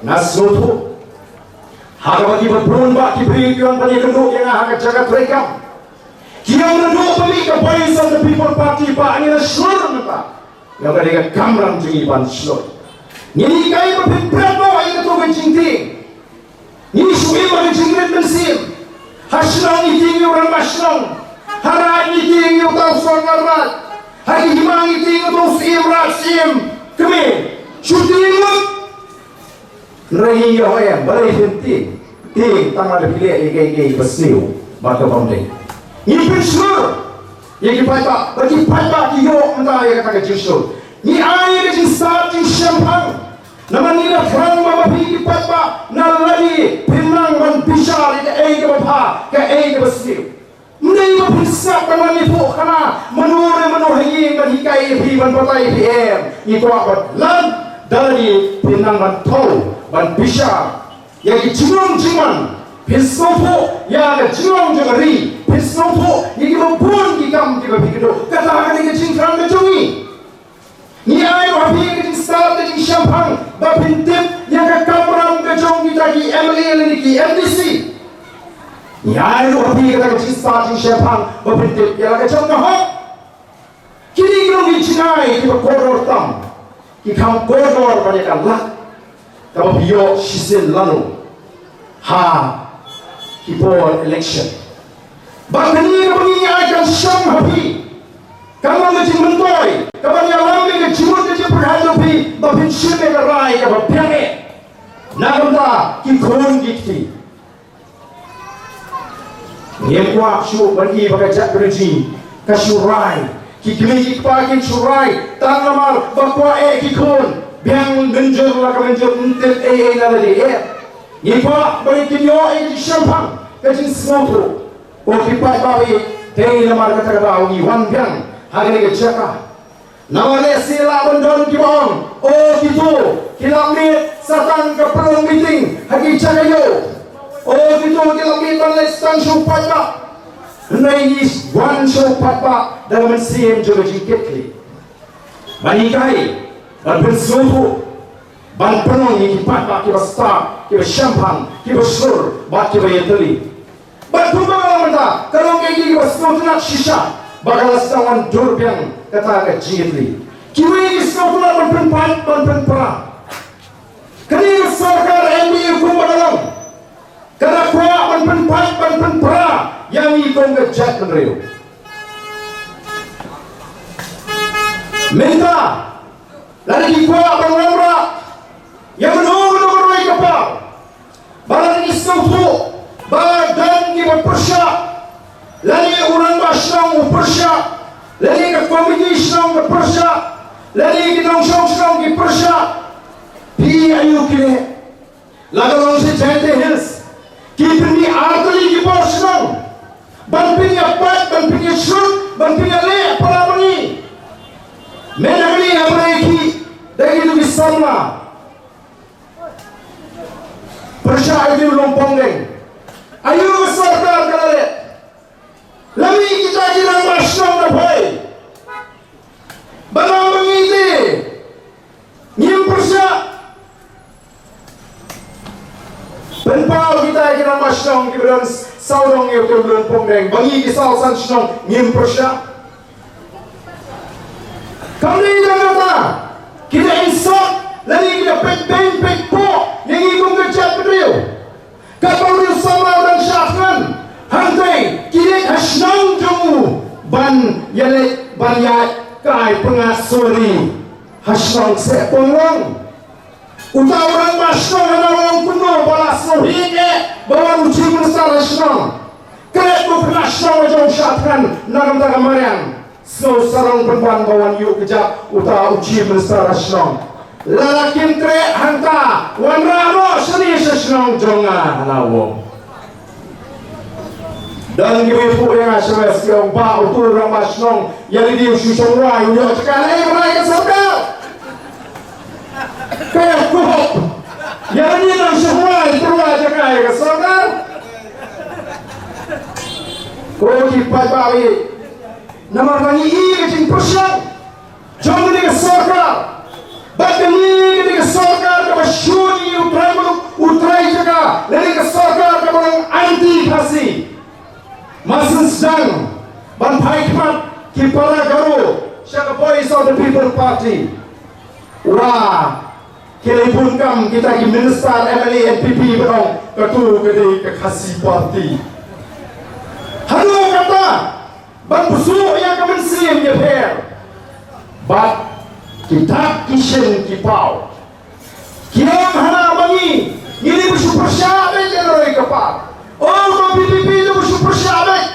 Nasutu. Hak bagi mempunyai bak kiri beriu kian pada kenduk yang akan jaga mereka. Kian menunduk bagi ke voice of the people party pak ini syur benda. Yang bagi dia kamram jengi ban syur. Ini kaya berpikir bahawa ini tu berjingting. Ini suami berjingting bensim. Hasilong ini orang maslong. Harai ini utang songarat. Hari himang ini utang sim rasim. Kami syuting mut. Rai yang beri penting. Ting tangan dipilih ege bersiu batu bonding. Ini pensyur. Yang dipaipa bagi paipa kiyo mentah yang kata kecil. Ni air yang start yang syampang. Nama ni dah kerang bapa pergi papa nalai pinang ban pisar ke ke bapa ke bersiu. Mending bapa pisar nama ni pun karena menurut yang ban hikai pi ban patai PM itu apa lan dari pinang ban tau ban pisar yang jinong pisopo yang jinong jengari pisopo yang membun kikam kita pikir kata yang jingkrang kejongi. Ni ay wabi ke start ke syampang bapintip yang ke kamram ke jong kita di MLA ni ki MDC. Ni ay wabi ke start ke syampang bapintip yang ke jong noh. Kini kita bicinai kita koror tam. Kita koror banyak lah. Kalau bio sisil lalu. Kipol election. Bagani ke begini akan syam habi. Kalau macam mentoi, kalau yang lama ke jumut ke perhadapi, bapin syurga ke rai ke bapiange, nagam kikon giti. Yang kuat syur bagi bagajak berji, kasurai, kikmi kipagin surai, tanamar bakwa kikon, biang genjur lah kemenjur until naladi Yang kuat bagi kinyo di syampang, kajin semoto, kipai bawi, tei lamar kata ni wan biang. Hari ini kecaka. Nama sila bendon kibon. Oh gitu. Kilamit satang ke perang meeting. Hagi cakayo. Oh gitu kilamit panai stang syupat pak. Nangis wan syupat pak dalam mesin juga jikit. Banikai dan bersuhu ban penong ni kipat bak kiba star kiba champagne kiba sur bak kiba yeteli ban tumba kalau menta kalau kayak kiba skotnak shisha bakal sawan durbiang kata ke jitli kiba ini skotnak ban penpat ban penpera kini sarkar MBU kumbalang kada kuat ban penpat ban penpera yang ikon ke jat penriu minta lagi kuat ban lamra yang menunggu roi kapal barang istutu badan ki berpersia lagi orang basang berpersia lagi ke komiti senang berpersia lagi ke nongshong senang berpersia pi ayu kini laga orang se jante hills ki pindi arteli ki bos senang ban pinya pat ban pinya shut ban pinya le paramani menagli amreki dagi tu bisamna Persya itu lompong deng. Ayo sarkar kalale. Lami kita jirang masang dapai. Banang mengiti. Nyim persya. Penpau kita jirang masang kiberan saudong itu lompong deng. Bangi kisau san senong nyim persya. Kami dah kata kita insaf. Lagi kita pek po yang ikut kerja beliau. Kapal beliau sama orang syafkan. Hantai kini hasnang jemu ban yale ban ya kai pengasuri hasnang sepolong. Uta orang masnang ada orang kuno balas nuhike bawa uji besar hasnang. Kerep tu pengasnang jauh syafkan nagam tagamarian. So sarang perempuan bawan yuk kejap uta uji besar hasnang. Lalakin tre hanta wanramo seni sesenong jonga lawo dan ibu yang asal sekarang ba utur ramas nong yang di ususong wa yo sekarang mereka sabda kayak kuhop yang ini nang semua itu aja kayak sabda kau kipat bawi nama kami ini kecing persiap jangan dengan sarkar Bagani ketika sarkar kepada syuni utrai jaga, dari ke sarkar kepada anti kasih. Masin sedang bantai kemat kipara garu, siapa voice of the people party. Wah, kelipun kam kita ki minister MLA NPP berong ketu ketika kasih party. Halo kata, ban busuk yang kemensiam je per. But kita kisah kipau, kiam hana bangi, ini bersyukur syabek yang roi kapal. Oh, PPP itu bersyukur syabek.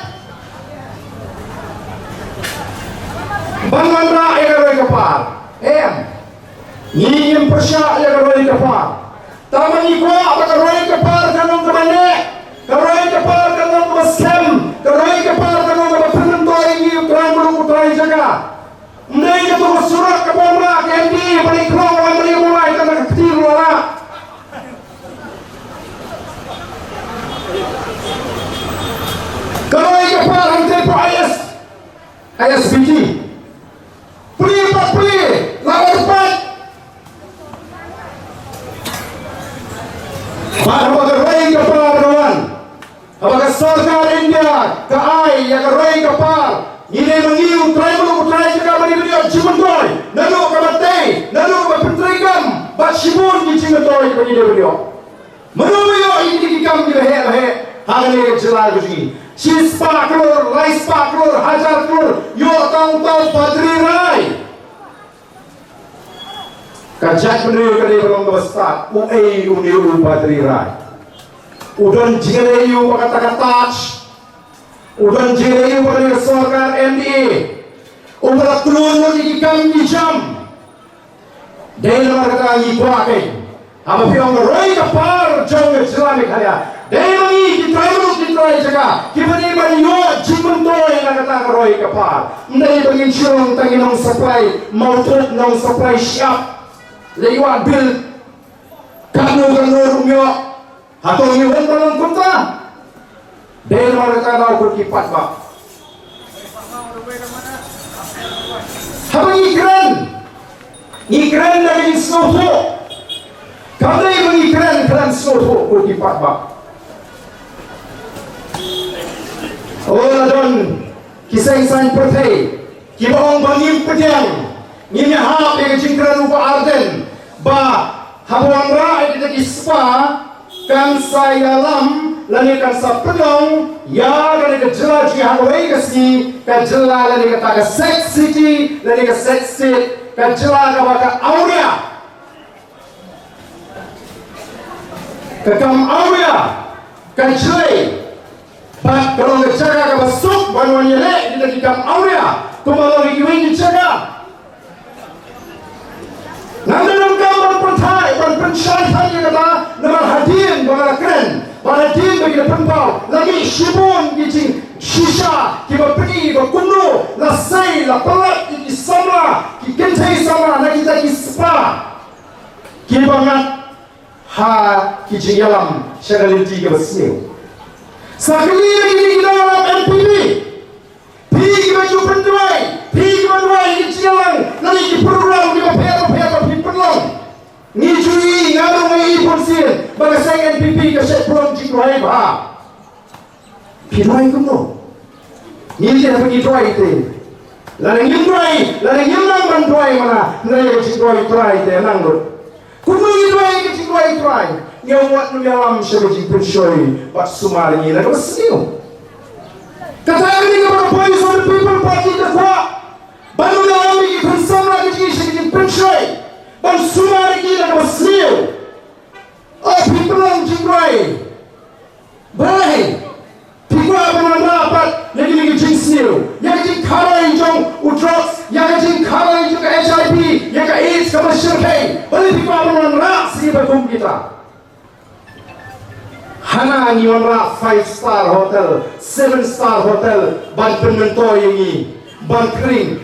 Bangan ra yang roi kapal, ini yang persyak yang roi kapal. Taman ikwa apa roi kapal kanong kemana? Roi kapal kanong kemaskem, roi kapal kanong kepenentua ini ukuran belum ukuran jaga. Mereka tu bersurat ke Bomra, ke MD, balik keluar, balik mulai, kita kecil lah. Kalau ia kapal hantar po ISBT, puli, lawan cepat. Apakah roi kapal kawan? Apakah sarkar India, ke AI, yang roi kapal? Ini mengiu utrai juga bagi beliau Cimentoy, lalu ke Batai, lalu ke Pentrigam, Batsibun di Cimentoy bagi beliau. Menunggu ini dikam di leher, hari ini jelas begini. Sis paklur, lais paklur, hajar klur, yo tahu Padri Rai. Kajat beliau kali belum besar, uniu Padri Rai. Udan jireyu kata-kata. Udan jireyu pada sarkar MDA udah keluar di kami jam dalam kata ini kuakai apa piang roi kapal jauh Islamic hanya dalam ini kita jaga kita ni bagi yo Cimentoy yang kata roi kapal ndai bagi cium tangi nong supply mautut nong supply siap lewat bil kanu rumyo atau ni orang kunta dari mereka tahu berkipat pak. Apa ikran dari Snowo, Kami bagi keren seluruh kurki patbak. Ladon kisah insan pertai, kibong bangim pedang, ngimnya hap yang jingkran upa arden, habuan rai kita kispa, kan saya lam, lani kan sa pedong, ya lani ke jela jihawai kasi, kan jela lani ke taga sex city, lani ke sex city, kan jela ke baka aurea, kekam aurea, kan jelai. But kalau ngejaga ke masuk banuannya lek kita kikam aurea kembali kiwing dijaga. Nanti dalam gambar pertai dan pensyaitan yang kata nama hadirin bagaimana keren, hadirin bagi penpau lagi shibun gijing shisha kiba pergi kiba kuno lasai la pelat ki sama ki kentai sama na kita ki spa kiba ngat ha kijing yalam syagalinti kiba sini. Sekali lagi kita dalam NPP, pergi baju penduai, pergi penduai di jalan, nanti di program di pihak di penolong, ngijui ngarung ngai polisi, bagi saya NPP keset pulang jikuai bah, piduai kuno, ini dia pergi duai itu, lalu yang banduai mana, lalu jikuai duai itu nanggut, kuno duai ke jikuai duai. Yang buat menyalam sebagai pensyoi Pak Sumari ini adalah senyum. Kata ini kepada Voice of the People Party Jawa, baru dalam ini bersama lagi sebagai pensyoi Pak Sumari ini adalah senyum. Oh, people yang jingrai, baik. Tiga bulan rapat lagi jing senyum, yang jing karai jong udrox, yang jing karai jong HIV, yang AIDS commercial pay, balik tiga bulan rapat sih berkum kita. Hana ngiwanra 5-star hotel, 7-star hotel, ban penmentoi ini, ban kering,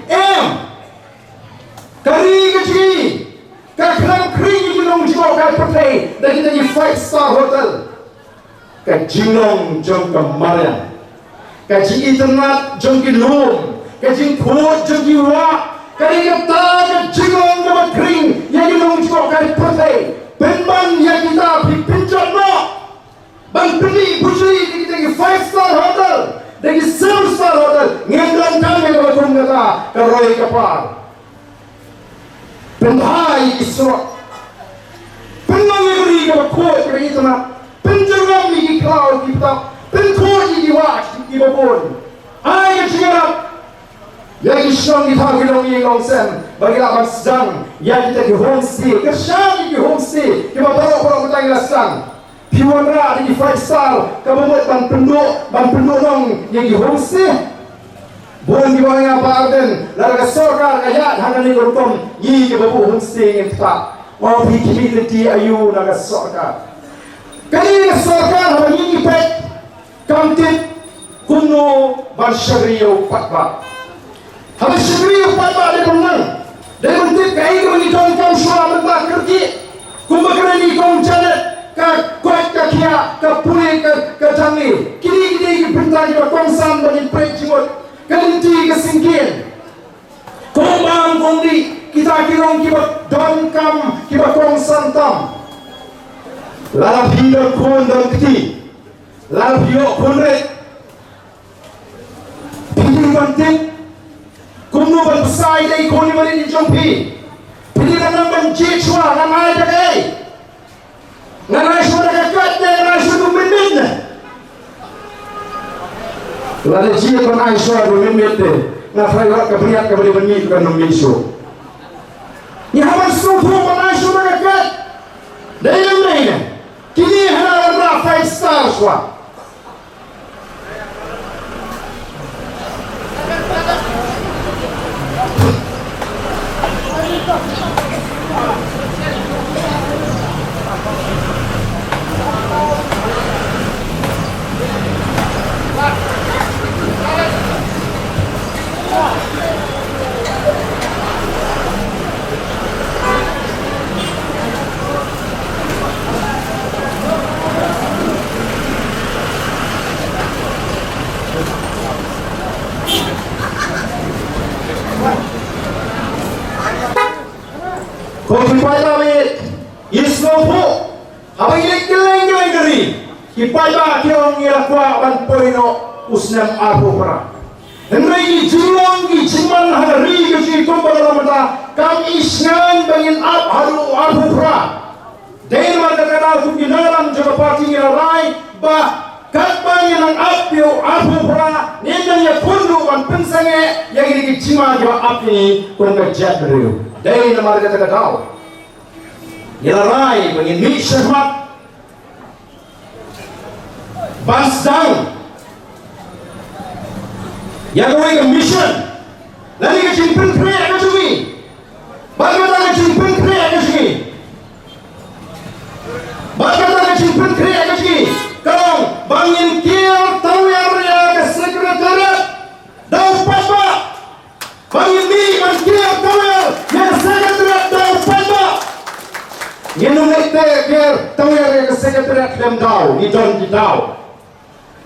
kari kecil, kakran kering ini nong jiwa kai pertai, dan kita di 5-star hotel, kajinong jong kemarin, kaji internet jong kilum, kaji kuat jong jiwa, kari kata kajinong dapat kering, yang nong jiwa kai pertai, penban yang kita pinjat no. Bang beli putri kita di 5-star hotel, dari 7-star hotel, ngendang kami kalau tuh kata keroi kapal, penhai isro, penangiri kalau kuat kita itu nak, penjengam di cloud kita, penkuat di watch di babon, ayat cakap, yang isong kita bilang ini longsen, bagi lapan sedang, yang kita di homestay, kesyang di homestay, kita bawa orang kita ilasang. Piwanra di 5-star, kamu buat ban penduk nong yang di homestay. Bukan di bawahnya Pak Arden, lalu ke sorga kaya hanya ni berkom, ye ke babu homestay yang kita. Mau pikir di ayu lalu ke sorga. Kali ke sorga hanya ni pet, kamtit kuno ban syagriyo patba. Habis syagriyo patba dia menang. Dia mentit kaya ke menitong kau suara mentah kerja. Kumbakaran ni kau jalan. Kuat kakia, pulih ke jangi, kini benda kita kongsan bagi prejimut, kelinti kesingkian, kombang kondi kita kirong kita domkam kita kongsan tam, lalu hidup kon dan keti, lalu hidup konrek, pilih bantik, kuno berbesar dari koni beri dijumpi, pilih nama benjecua nama jagai. Nganai suara kakaknya, nganai suara minmitnya. Lalu jika nganai suara minmitnya, nganai suara kebriat keberi benit kan namisu. Ni hawan suku nganai suara kakak. Dari mana? Kini hanya 5-star suara. Kipaiba kiong ilakwa ban poino usnam arpo para. Henry julong ki ciman hari ki kumpul mata kam isngan bangin ap haru arpo para. Dahil magkakalaw kung ginalang sa party nila rai ba katbang yang apyo arpo para nindang ya kundu ban pensange yang ini cima jwa api kung kajat beriu. Dahil na magkakalaw nila rai bangin mi syahmat bans down yang kawai ke mission lagi ke cimpin kriya ke sini bagaimana ke cimpin kriya ke sini bagaimana ke cimpin kriya ke sini kalau bangin kial tahu yang ria ke sekretariat daun papa bangin mi ban kial tahu yang sekretariat daun papa yang kial tahu yang ria ke sekretariat daun daun di daun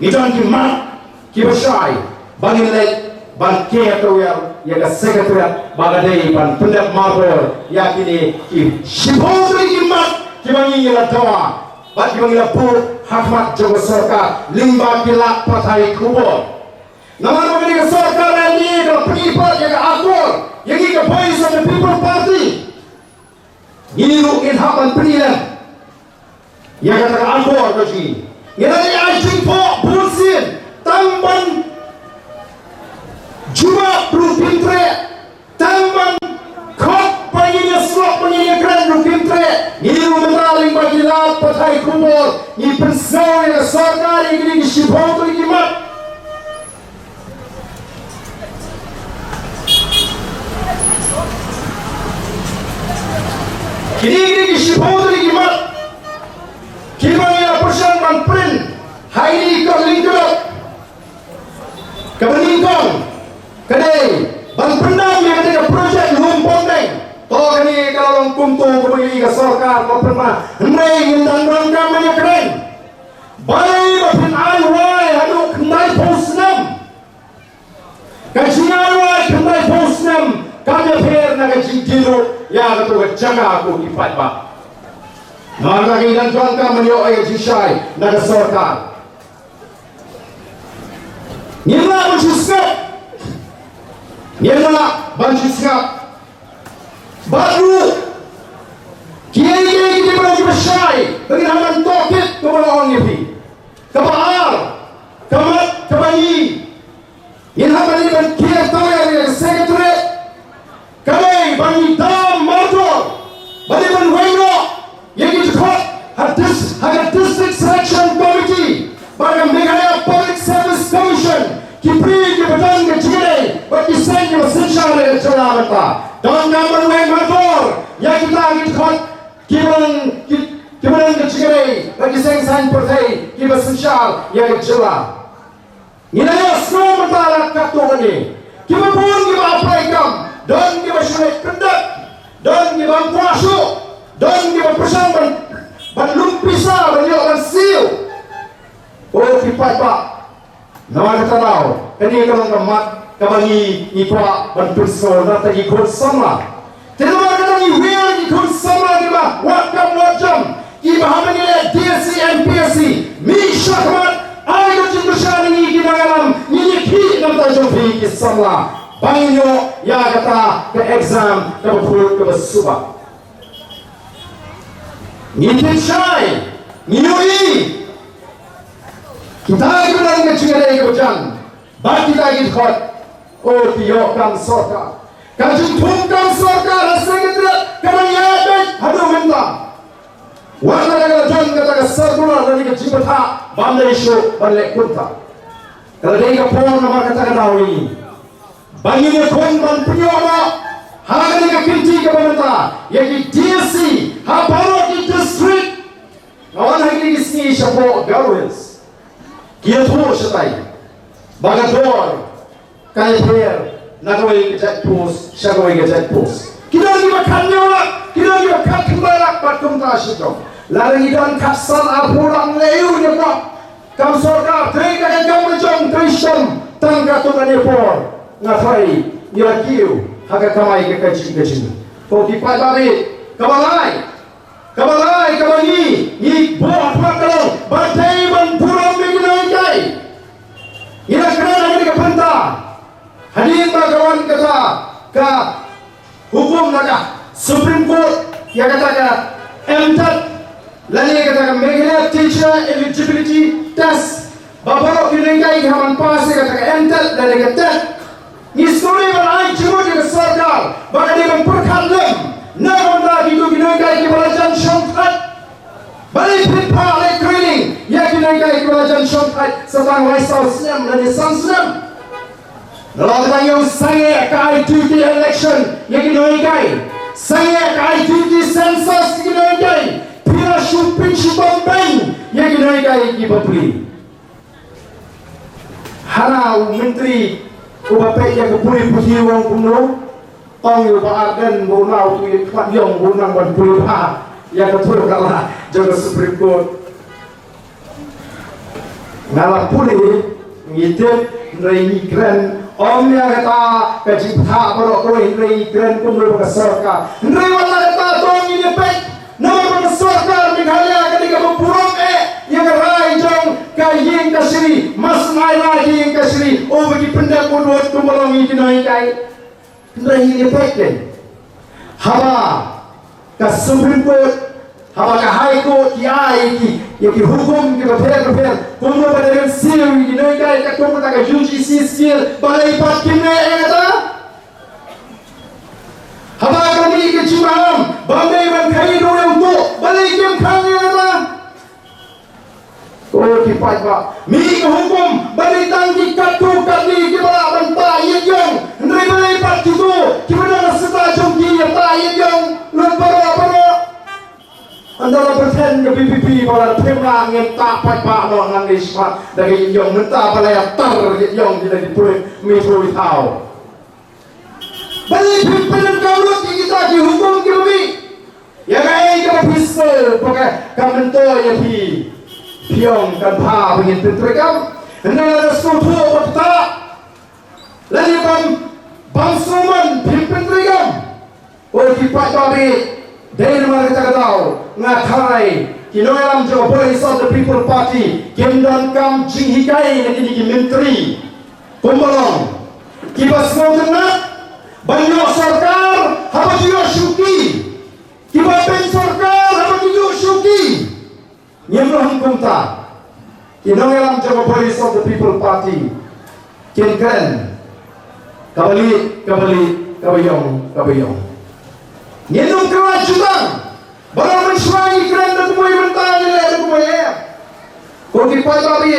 Idan ki mat ki basai bangin lek ban ke atau ya ka sekretariat bagadei ban pendap mabor ya kini ki shibodri ki mat ki bangi la dawa ba ki bangi la pu hakmat jogo sarkar limba ki lak pathai kubor naman bangi ka sarkar ni ka pripat ya ka akor yang ka voice of the people party ini ru in hapan prilan ya ka akor ka ji Nilai ajing po bullshit tamban juba pintre tamban kok panginya slok panginya keren pintre ini rumentaling bagi lap pathai kubur ini pensau yang sarkar ini disibau tu imat ini disibau tu imat Kimanya persian ban print hari ko lingkup kebeningkong kedai ban pendam yang ada projek lumpon deng to kani kalau kumtu kebagi ke sarkar ko pernah hendai indang rangka manya keren bai bapin ai wai hadu kendai posnam kajian wai kendai posnam kanya pher na kajiro ya to jaga ko ipat ba Maka kita jangka menyo ayat jisai naga sarkar. Nila banjiskat, baru kiai kita berani bersai dengan haman tokit kepada orang ini. Kebaar, kemat, kebanyi. Yang haman ini ban kiai tahu yang sekretariat. Kami bani dam martor, bani ban waino. Yang dikot ada district selection committee pada Meghalaya Public Service Commission kipri ke badan ke cire bagi sen ke sensyal ke jalan ta dan gambar main motor yang kita dikot kibadan ke cire bagi sen partai ke sensyal yang ke jalan ini adalah semua mentara kartu ini kita pun kita apply kam dan kita syurik kendak dan kita puasuk dan dia berpesan ban lumpisa ban yo ban siu oh kipat pak nama kata tahu ini kalau kemat kabangi ipa ban perso na tadi ikut sama tidak kata ni will ikut sama dia wakam wajam iba hamani DSC MPSC mi syahmat ayo jumlah ini kita dalam ini ki nam tajam fi sama banyo ya kata ke exam ke betul ke besubah Nipit syai, nyui. Kita berang kecil ke bujang, bagi kita ikut. Oh tiok kam sarkar, kajun thumkam sarkar sekretariat kamanya baik hadu minta. Warna negara jang kata ke sarkula dari ke cipta, bandai show balik kunta. Kalau dia ke pon nama kata tahu ini, bagi dia pon ban penyuara. Hari ini kinti ke pemerintah, yaitu DSC, Haparo di district. Kawan hari ini sini siapa gawes, kia tuh setai, bagador, kaya player, nagawai kejat pos, syagawai kejat pos. Kita lagi makan nyawa, kita lagi makan kembali batum tasik dong. Lalu kita kasar apulang leu ni pak, kam sarkar, teri kaya kam jom terisham, tangga tu kaya por, ngatai, nirakiu. Agak kamai ke kecil. Kau tipai balik, kabalai, kabani, ni buat pelakon, bantai ban naga Supreme Court yang katakan MTET lalu yang katakan Magnet Teacher Eligibility Test bapak kinengkai haman pas yang katakan MTET dan yang katakan ni story balai cuma di serkal bahkan dia memperkandem namun lagi itu kinengkai kebalajan syangkat balik pipa oleh training yang kinengkai kebalajan syangkat setang waisau senam dan isang senam lalu yang saya kai duty election yang kinengkai saya kai duty census yang kinengkai pila shopping bank yang kinengkai kibapri harau menteri Ubapai yang kepulih putih orang kuno, tong yang berardan bunau tu yang panjang bunang berpuluh yang ketul kalah jaga Supreme Court. Ngalah pulih ngitip imigran, om yang kata kecipta berok imigran kuno berkeserka. Ndai wala kata tong ini pek, nama berkeserka Meghalaya ketika berpuruk yang rai jong kayeng kasiri mas mai lagi yang kasiri bagi pendak bodot kumolongi kinoi kai ndai ini peken haba ka Supreme Court haba ka High Court yang hukum ki beper kumo pada seal kinoi kai ka kumo ka UGC seal balai pat kinne eta haba kami ke Cimaram bandai ban kai do untuk balai kim khang eta oh kipat pak, mi hukum balitang di katu kali kibala banta yeng, nri pat itu kibala serta jongki ta yeng, lempara antara persen ke PPP pada pemang ngenta pat pak no ngan ispat dari yeng menta balaya tar yeng tidak dipuai mi pui tau. Balik pimpinan kaulut kita dihukum kami, yang ai kita pisau pakai kamento yang Piong kan pa pengin pentrikam hendak ada suatu waktu lalu bangsuman pentrikam kipat babi dari mana kita tahu ngatai kino alam Jawa Police of the People Party kendon kam jinghikai nanti di menteri pembalong kibas ngomongna banyak sarkar haba juga syuki kibas pen sarkar haba juga syuki Nyemroh kumta kinong alam Jawa Police of the People Party kin keren kabayong nyenong kelanjutan barang mensuai keren dan kumai mentang nilai kumai kau kipai babi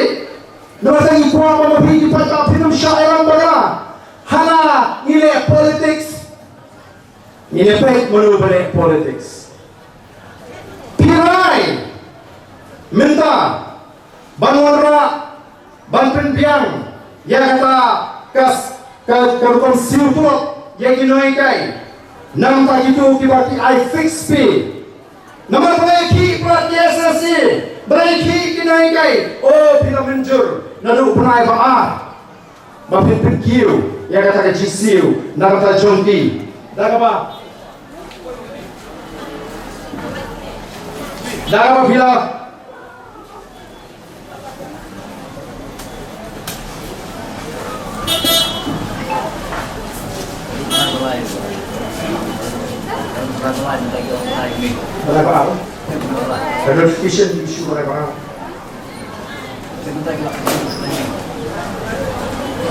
nasa ikuwa mamabi kipai babi nung syairan baga hana nilai politics nilai pek menurut politics pirai minta banwara banpen piang yang kata kerukon siutuk yang kinoi kai nam tak itu kibati I fix pay nama beriki berarti SSC beriki kinoi kai bila menjur nadu punai baar banpen kiu yang kata kecisiu nama kata jongki dah apa bila berapa? Notification issue berapa?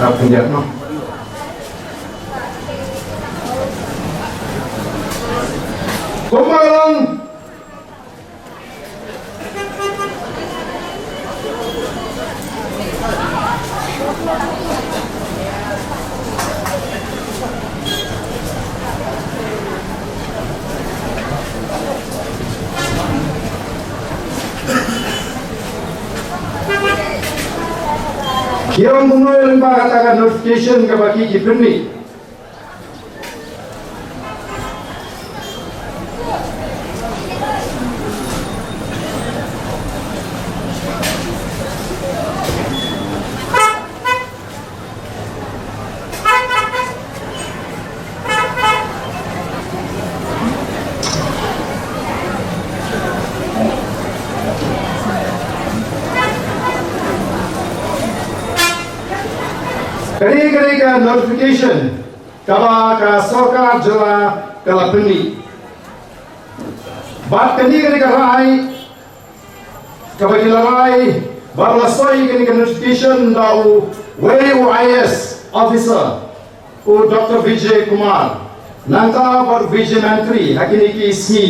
Apa yang no? Kumalang Kirang mengulang katakan notification kepada Kipni. Kali-kali notification kaba ka sarkar jala kala pendi bat kendi kene karai kabagi larai barlasoi kene notification dau WUIS officer o Dr. Vijay Kumar nangka bar Vijay Mantri hakini ki ismi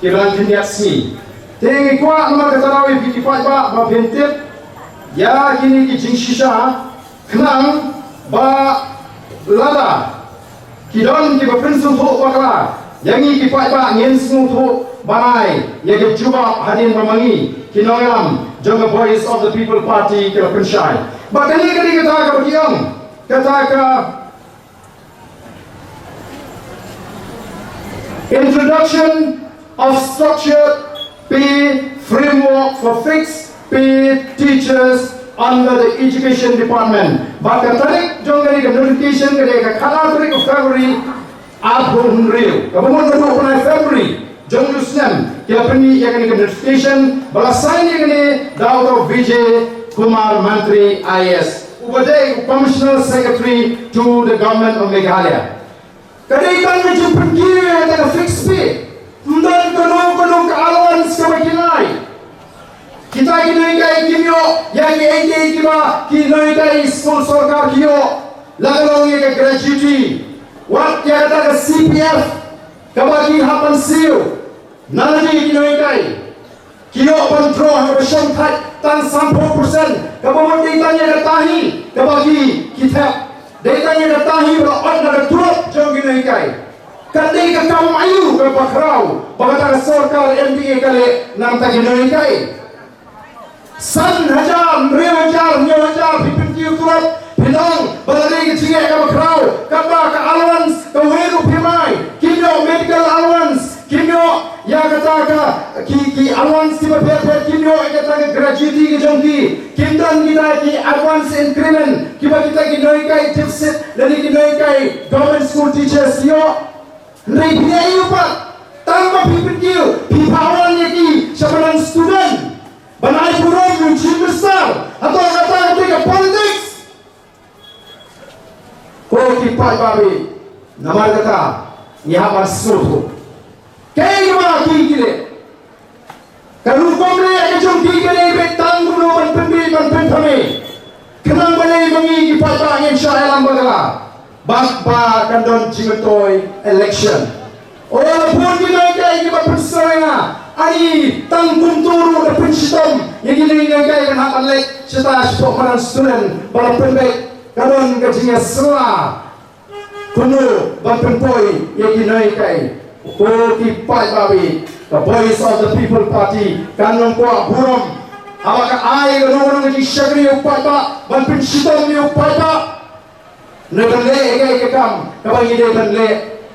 ki ranjiniat ismi tengi kwa nama katarawi fiti ba bentip ya kini ki jingshisha kenang ba lada kidon ki ba prinsu tho bakla yangi ki ba ngien smu tho banai ya ki juba hadin bamangi kinongalam jonga voice of the people party ki penshai ba kali kata ka biang kata ka introduction of structured pay framework for fixed pay teachers under the education department. Bahkan tarik jongari ke notification ke khala tarik of February abun real. Kamu mau pada February jong Islam kita pergi yang ke notification balasan yang ini Dr. Vijay Kumar Mantri IAS. Ubadai Commissioner Secretary to the Government of Meghalaya. Kadai kan macam pergi yang fixed pay. Dan konon ke allowance kebagian kita kini kai kimio yang ini kita kini kai sponsor kar kio lalu yang ke gratuity wat yang ada ke CPF kebagi hapan siu nanti kini kai kio kontrol harus sampai tan 30% kebawa datanya datahi kebagi kita datanya datahi berot dari turut jom kini kai Kadai ka kaum ayu ka bakrau bagata sarkar MPA kale nam ta ginoi kai san hajar rehajar nyajar pipintiu turat pinang balai ke cinge ka bakrau kaba ka allowance ka weru pimai kinyo medical allowance kinyo ya kata ka ki allowance ki per kinyo kata ka gratuity ke jongki kindan kita ki advance increment ki ba kita ginoi kai deficit lagi ginoi kai government school teachers yo Nai biaya pak, tanpa pikir, pipawan yaki, sebaran student, banai burung muncul besar, atau kata ketika politics. Kau kipai babi, nama kata, ia masuk. Kaya maki kile, kalau kau melihat kecil kile, betang guru penpemi, kenang balai mengi kipai babi insya Allah bagala. Bapa kandon cimetoy election. Orang pun kita kaya kita persoalan. Ani tanggung turu dan pensitom. Yang ini kaya kan hapan lek. Kita sepuluh student bala pendek kandon kajinya selah. Kuno bapempoi yang ini kaya. Koki pai babi. The voice of the people party. Kandon kuah buram. Apakah air orang kaji syagri upai pak. Pensitom upai pak. Nebenle gay kekam kabagi nebenle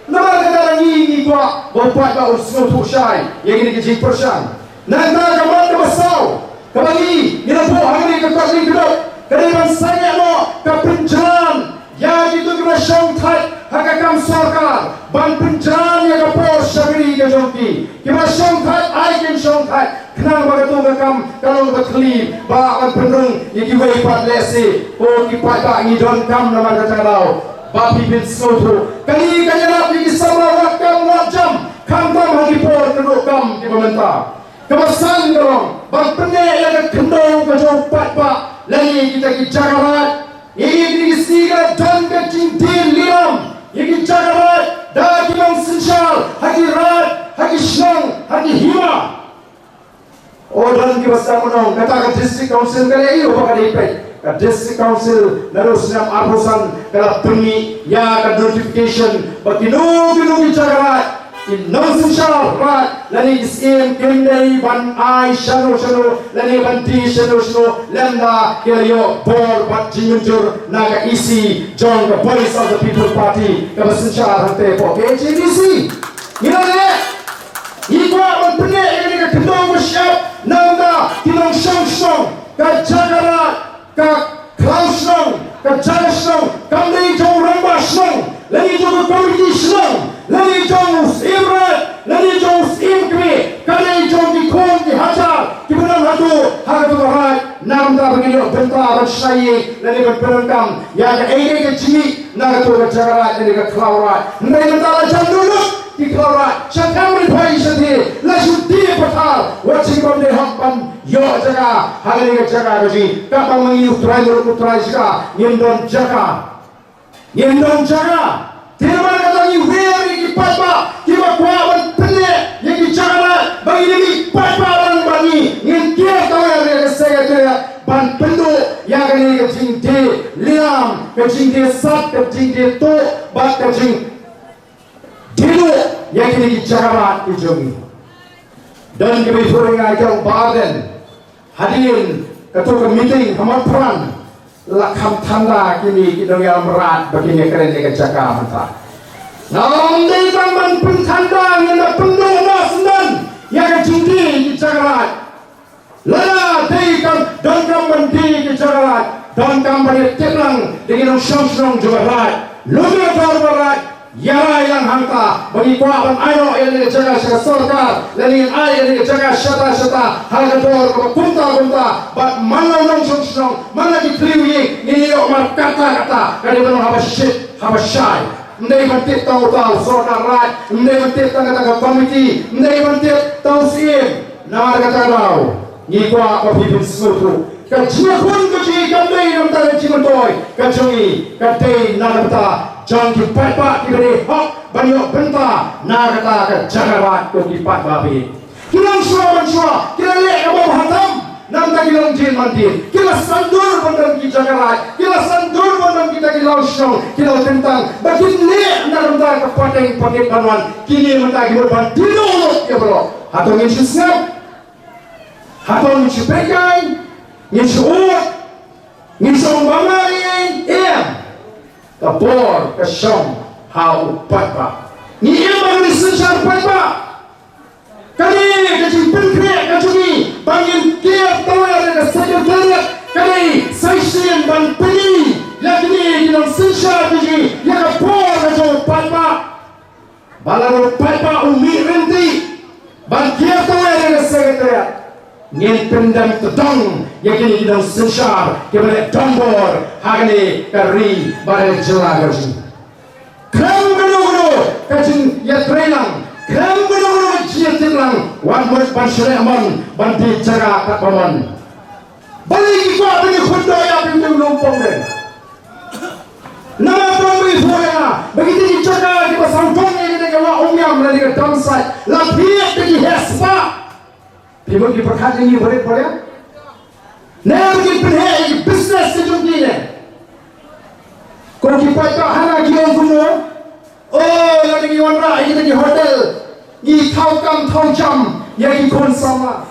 nama kata lagi gua bapak kau semua tushai yang ini kecil persan nanti kamu terbesau kabagi kita buat hari kekal ini kedok kedipan saya lo kepenjalan yang itu kita syangkai hakakam sarkar ban penjalan yang kapor syagri kejongki kita syangkai aikin syangkai kenang bagatu kakam kalau berkeli bahawan penung yang kiwai pat lesi oh kipai tak ngidon kam nama kata kau babi bin soto kali kanyarap yang kisama wakam wajam kam hagi por keduk kam di pemerintah kebasan dorong bang penek yang kendong kejauh pat pak lagi kita kijagarat ini kisiga dan kecing din liam ini kijagarat dah kimang sensyal hagi rat hagi syong hagi hima Orang kita sama kata district council kali ini apa kali ini? District council harus siap arusan kalau pergi ya ke notification bagi nu bicara in non-social right lani isim kendai ban ai shano lani ban di shano lenda kelio bor bat jinjur naga isi join the voice of the people party kalau secara hante po KCDC ngilane ikwa ban pene ini ke kendong bersiap nanda tinong song ka jagara ka klausong ka jagasong kami jong ramba song lagi jong komiti song lagi jong imrat lagi jong imkri kami jong dikon di hajar di benar hatu hatu barat nanda begini bentar bersyai lagi berperangkam yang ada ke cimi naga tu ka jagara lagi ka klaurat nai bentar jam dulu di Kelora syakam ribai senti laju di patal watching from the hampan yo jaga hari ke jaga gaji kapang mengiu utrai sika nyendon jaga Tirman kata ni weri ki papa ki bakwaban pene yang ki jaga bagi ni papa orang bani ngin kia tahu yang saya kira ban pendu yang kini ke jingde liam ke jingde sat ke jingde to bat ke jing dilu yang kini ki jaga ki jogi dan kami suruh ngajak badan hadirin ketua meeting hamad peran lakam tanda kini kita yang merat begini keren dengan jaga mata. Namun di tangan pentanda yang penuh nasnan yang judi di jaga. Lala deikan dan kamandi di jaga dan kamandi tenang dengan syong jaga. Lupa terberat. Yara yang hangta bagi kuapan ayo yang jaga sarkar dan yang ayo yang jaga syata harga dor kunta bat mana nong syong mana dikliwi ini omar kata kali benar haba syai ndai bantit tahu saudara ndai bantit tangga komiti ndai bantit tahu sim nama kata tahu ni kuah pemimpin seluruh kacina kun kaci kandai nam tahu cimantoi kacungi kadai nagata Jangan kipat kiberi hak banyak benta na kata ke jagarat ko kipat babi kilang syua kila lek abang hatam nam ta kilang jin mandir kila sandur bandang ki jagarat kila sandur bandang kita kilau syong kilau tentang bakin lek na ta ke pateng paket banwan kini menta ki berban dino ke bro hatong ngin sisngap hatong ngin sipekai ngin suut ngin song bangari Kapor kesyong hau patba. Ni emang ni sensar patba. Kali kecil penkret kecumi bangin kia tahu ada sekretariat kali session ban peni lagi ni dalam sensar kecil yang kapor kecil patba. Balaro patba umi renti ban kia tahu ada sekretariat. Ngin pendam tetang yang kini dalam sensar kepada tombor hari kari pada jelah gaji. Kram gunu kacing ya trelang, kram gunu cia telang, wan mus ban syaraman ban dijaga kat paman. Balik ikut bini kuda ya pintu lumpong deh. Nama pembi fuya begitu dijaga di pasang tong ini dengan wak umyam dari ke downside, lapiat di hespa. Pimuk di perkhidmatan ini boleh. Nah, begini penhei bisnes sejumlah ni. Kalau kita tak hana kian semua, oh, yang di wanra, yang di hotel, di thau jam, yang di konsama.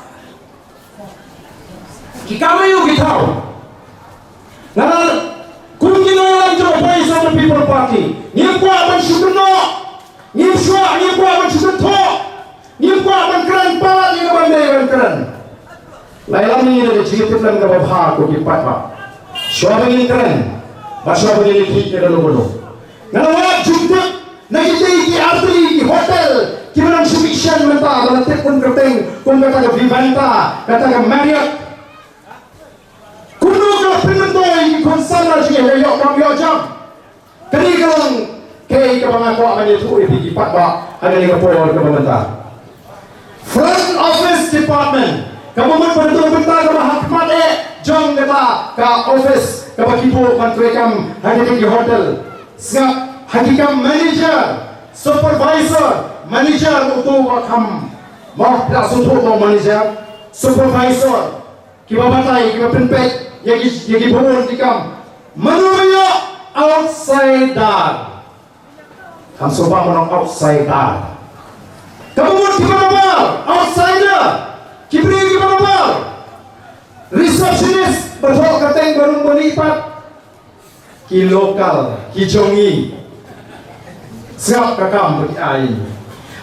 Kita mahu kita. Nana, kunci orang jauh bayi sama People Party. Ni kuat mensyukurno, ni kuat mensyukurno. Ni kuat mengkeren pala ni bandai keren. Lailan ni dari cerita tentang kebabha ko kipat ba. Suara ini keren. Bahasa begini kita dulu. Ngawa jumpa nagiti ki arti ki hotel ki manang submission menta balatek kun kerteng kun kata ke Vivanta kata ke Marriott. Kuno ka pinentoy konsana ji yo kam yo jam. Kani kalong kay ka mga ko aman itu kipat ba ada ni kapor ke pemerintah. Front Office Department. Kamu betul-betul mahkamah jong kata ka office ka bagibo mantrekam hadi di hotel. Singap hakikam manager, supervisor, manager untuk wakam. Mau langsung tu manager, supervisor. Kiba batai, kiba penpek, yagi bawon dikam. Manusia outsider. Kamu sebab menang outsider. Kamu buat gimana? Outsider. Kibri gimana? Receptionist berhok kateng baru melipat. Ki lokal, ki jongi. Siap kakam bagi air.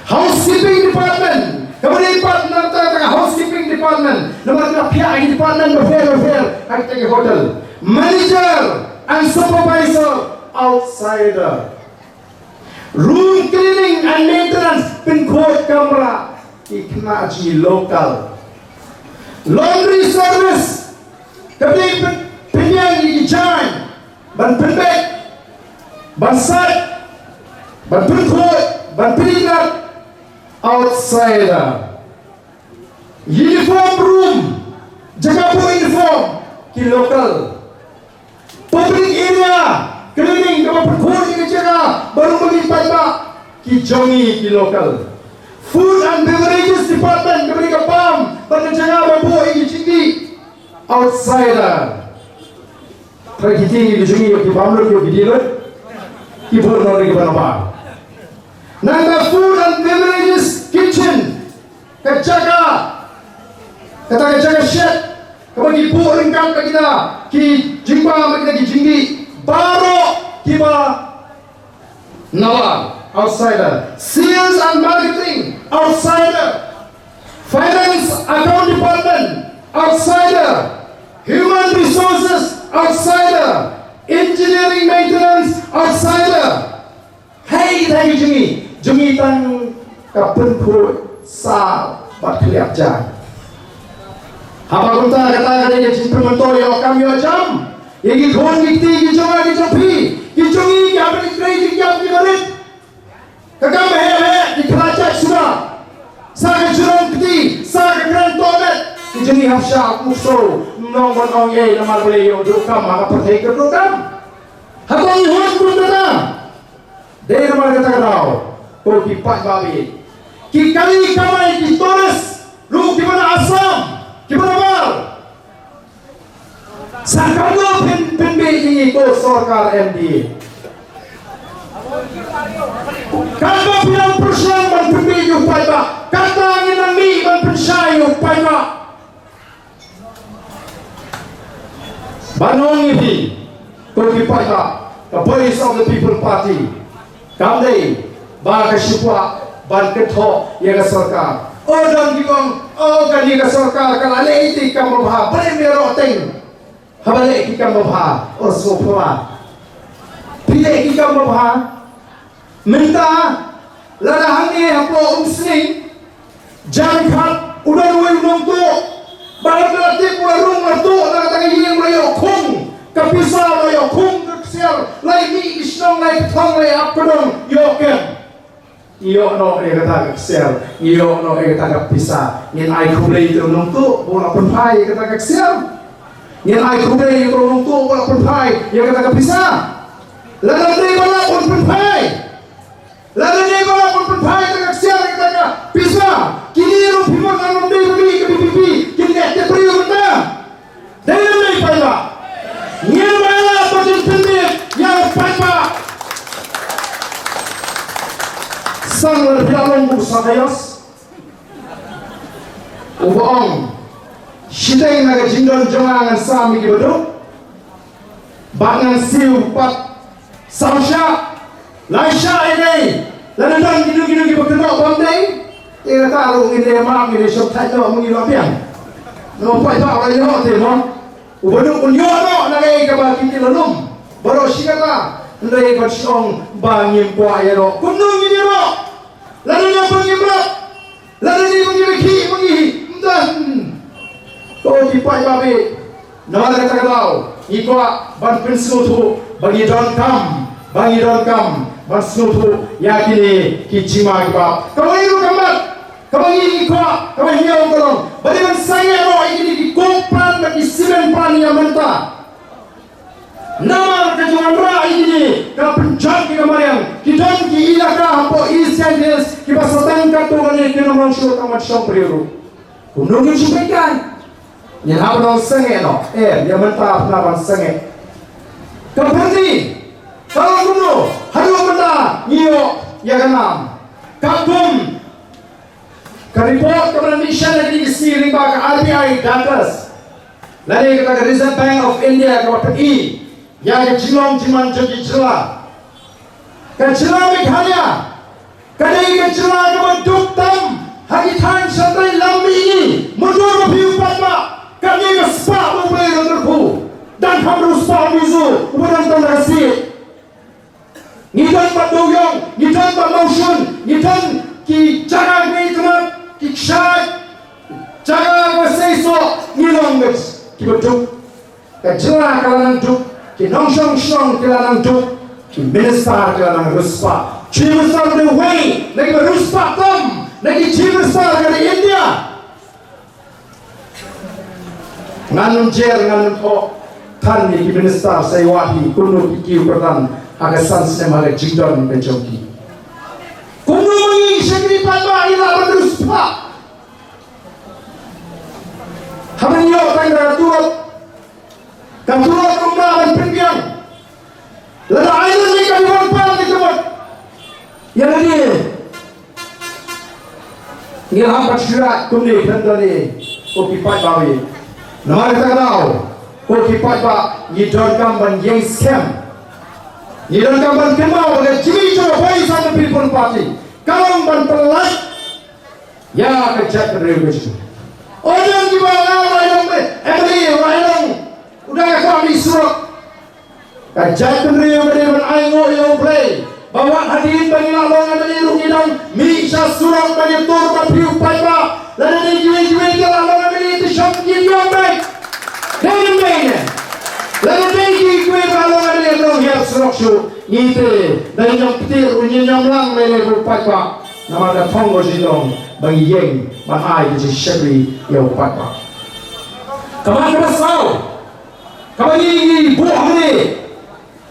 Housekeeping department. Kamu lipat nanti housekeeping department. Nomor kita PI department berfair. Hari tengah hotel. Manager and supervisor outsider. Room cleaning and maintenance pin code kamera iknaji lokal. Laundry service kami pinjang ijan ban pendek ban sat ban pin code ban peringkat outsider. Uniform room, jaga po uniform ki local. Public area, cleaning kapag perkhuni ka jaga, baru mag-impay ba ki jongi ki local. Food and beverages department kapag kapam, baru jaga ba po i-chindi outsider. Prakiti ki jongi ki pamlo ki dilot ki bolno ki banapa. Nanga food and beverages kitchen kajaga kata jaga shed kapag ibu ringkat kita ki jingba kita ki jinggi baru kiba nawal outsider. Sales and marketing outsider. Finance account department outsider. Human resources outsider. Engineering maintenance outsider. Hey thank you jungi tang kapen phu sa bat kliap jang. Apa kunta kata kata jin permentor yo kam yo jam. Yegi khon gikti ki jonga ki jopi ki jongi ki apni krei ki kyap ki barit. Kakam he di khacha sura. Sa ka juron kiti sa ka kran tonet. Ki jongi hafsha muso nong bon ong ye namar bole yo do kam ma perthai ka do kam. Hatong hon kunta Dei namar kata kau ko ki pat babi ki kali kamai ki Torres lu ki mana Assam ki mana Bar sakado pen beji ko sarkar MD kata bilang persian ban pen beji upai ba kata nginang mi ban pensai upai ba banong ini ko ki pat ba the voice of the people party kamdei ba kasipwa ban ketho yaga sarkar odon gibong gani ka sarkar kalale iti kamabha bare mero teng habale ki kamabha or sopwa pile ki kamabha minta lada hangi hapo umsing jan khat udan wi nong to balat lati pula rung marto na tangi hing layo khung kapisa layo khung sial lai mi isnong lai thong lai apkodong yoken iyo no e kata sial iyo no e kata kapisa nin ai khulei to nong tu bola pun phai kata sial nin ai khulei to nong tu bola pun phai ye kata kapisa ladan dei bola pun phai ladan dei bola pun phai kata sial kata pisa kini ro phimon nong dei beli ke pipi kini te priu mata dei dei phai ba nin bala pajin pindi yang papa sang lerbialong busakayos ubaong shiteng naga jindon jongangan sami kibodo bangan siu pat sausha laisha ini lanadang gidu kibodo bondeng ira taru ngide maam ngide shop tayo mungi lopiang no pai pa wala yo te mo ubodo kunyo no naga ikaba kiti lalum baro shikata ndai batshong bangim kwa yero kunung ini ro lalu yang bangim ro lalu ni bungi bungi ndan to di pai babe nawala kata kau ikwa ban pensu tu bagi don kam ban snu tu yakini kijima kiba kau iru kambat kau ini ikwa kau hiau kolong bagi ban saya ro ini di kompran bagi simen pan yang mentah nama kejuan ra ini ka penjang ki kamariang kidan ki ilaka hapo East Indies ki basatang ka to gani ki namang show kamat show priru kunong ki sipekan ni habno sange no ya menta apna ban sange kapandi kalau kuno haru menta niyo ya ganam kakum ka report ka mission di siring ba ka RBI datas lari ka Reserve Bank of India ka PI yang jilong jiman jadi celah kecelah Meghalaya kadai kecelah kawan duktam hakitan santai lambi ini mundur lebih upatma kadai kespa memulai lenderku dan hamru spa mizu kemudian tanda kasih nidan pak doyong nidan pak motion nidan ki cara gini teman ki kshat cara waseso nilong guys ki betul kecelah kalangan duk ki nong song kilanang duk minister ka ng Ruspa. Chief Minister ng Way, lagi Ruspa Tom, lagi Chief Minister ka ng India. Nganong chair, nganong ko, kan ni minister sa iwahi, kuno kikiw pertan, aga sansem aga jingdon bejoki. Kuno mangi sekripan ba ilaban Ruspa. Habang iyo tangga turut, katurut kumbahan pinggian. Lada ayun ni kaliwan pa ni teman. Yang ini, ni hampat syurat kumni kendali, kopi pat bawi. Nama kita kenal, kopi pat ba, ni don kamban yang scam. Ni don kamban kemau pada Jimmy Joe Boy sama People Party. Kalau ban pelak, ya kejat revolusi. Orang di bawah orang Emily, orang udah kami suruh. Kajat peneriu beriman aingo yang play bawa hadirin bagi lalongan bagi rukidang misha surang bagi tur papiu paiba lalu ni jiwe-jiwe ke lalongan bagi itu syamkin yang baik dengan baiknya lalu ni jiwe lalongan bagi yang hiap surok syu ngite dan yang petir unyin yang lang bagi paiba nama ada tonggo jidong bagi yang mahai di syabri yang paiba kapan berasal kapan ini buah ni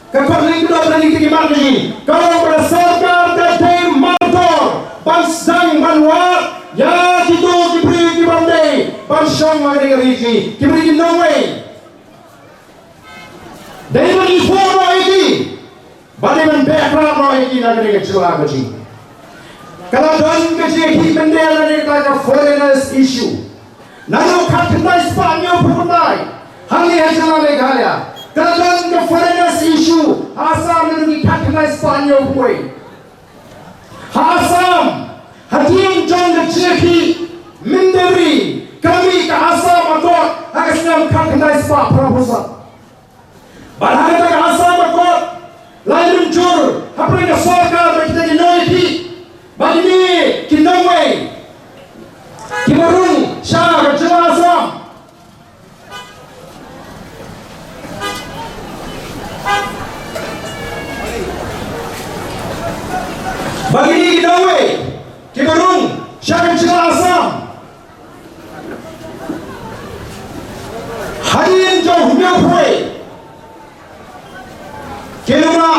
Kapag kedua berani tinggi margi, kalau berdasarkan dari motor, bansang banwar, ya itu diberi di bandai, bansang mengenai rigi, diberi di Norway. Dari bagi foto ini, bagi background ini negeri kecil lagi. Kalau dan kecil bendera dari kata foreigners issue, lalu kata Spanyol berundai, hal ini hasil Meghalaya. Kalau ke foreigners issue, Assam menjadi kata Spanyol pun. Assam, hakim John Cheki, Minderi, kami ke Assam atau agasnya kata Spanyol proposal. Bahagia ke Assam atau lain muncul, apa yang sorga bagi kita Norway, bagi ni ke Norway, ke Barung, Syah, ke Assam. Bagi ini Norway, Kibarung, Syakir Cina Assam. Hadirin jauh Milfway, Kenapa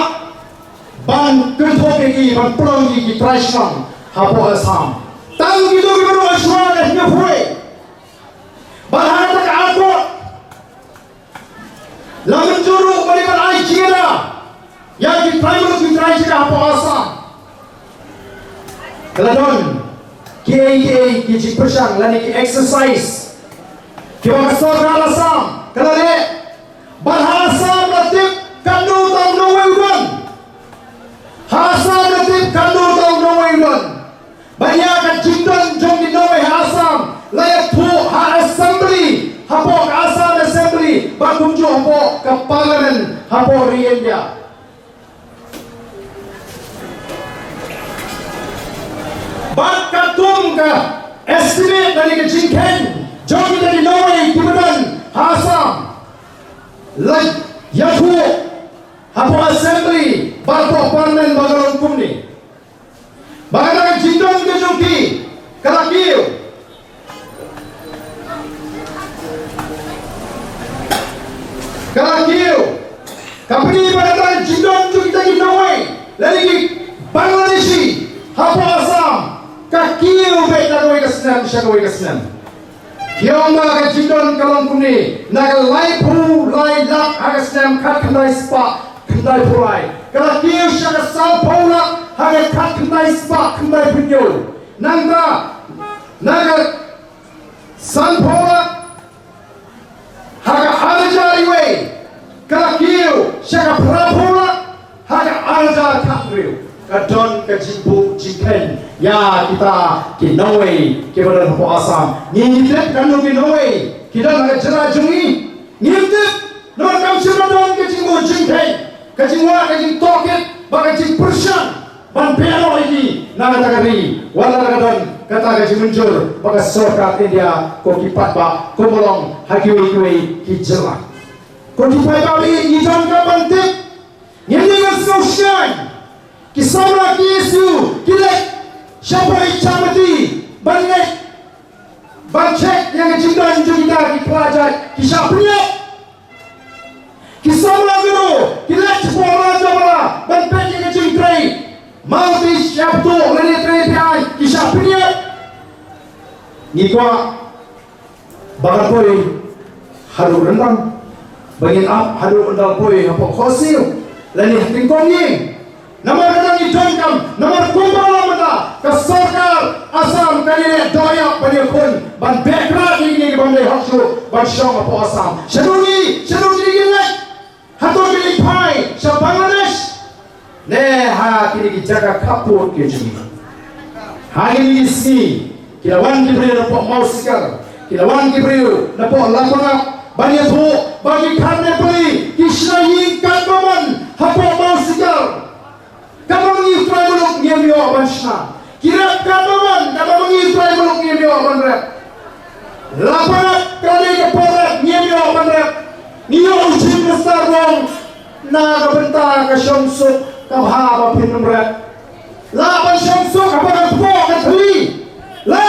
ban kentok ini, ban pulang ini tradisional, Hapo Assam. Tang itu Kibarung Ashwan dan Milfway. Bahan tak ada. Lamun juru bagi berai Cina, yang di primary di tradisional Hapo Assam. Keladon, KAA kiji persang, lani ki exercise. Kiwa kasor Assam, kelade, Assam latip kandu tau Norway udon. Assam latip kandu tau Norway udon. Banyak jindon jom di Norway Assam, layak tu assembly, hapo Assam assembly, bakum jo hapo ke parliament, hapo India. Bak katung ka estimate dari kejingken jauh dari Norway Tibetan Assam like Yahu hapo assembly bato parliament bagalong kumni bagaimana jindong kejungki kalakiu kapini bagaimana jindong jungki dari Norway lagi Bangladeshi hapo Assam kakiu beta koi kesnan syakoi kesnan kioma ka jindon kalong kuni nagal lai pu lai lak agasnam kat kendai spa kendai pulai kala kiu syaka Sao Paulo haga kat kendai spa kendai pinyo nangda nagal Sao Paulo haga aljar iwe kala kiu syaka Prapula haga aljar kakriu kadon kejimbu jingken ya kita ke Norway ke badan Hapo Assam ngintip kanu ke Norway kita nak jera jungi ngintip no kam siradon kejimbu jingken kejimwa kejim toket bagai jing persian ban pero lagi nama tagari wala kadon kata kejim muncul bagai sorkat India ko kipat ba ko bolong hakiwi ki jera ko kipat ba ni jam ka bantip ngintip dengan sosial. Kisah Yesu kilek siapa icamati banyak bancek yang cinta kita pelajari kisah punya kisah guru kilek sekolah jawara bancek yang cinta mau di siapa tu lagi terapi kisah punya ni kuah bagai poi haru rendang bagian up haru rendang poi apa kosil lagi tingkongnya nomor kadang dicontoh, nomor kumpul mana kesorkar asam kali doyak banyak pun ban background ini bandai haksu ban syong apa asam sedungi gini hatu gini pai sa Bangladesh ne ha kini jaga kapur ke jumi hari ini si kilawan kibriu nampak mau sikar kilawan kibriu nampak lapangan banyak tu bagi karne beli kisah yingkan momen apa mau sikar kamu mengikuti muluk nyemio bansna, kira kamu mengikuti muluk nyemio banrep, lapangan kali keporat nyemio banrep, niyo ucap besar wong, naga bentar ke syamsuk kabha bapin banrep, lapan syamsuk apa po ketui, la,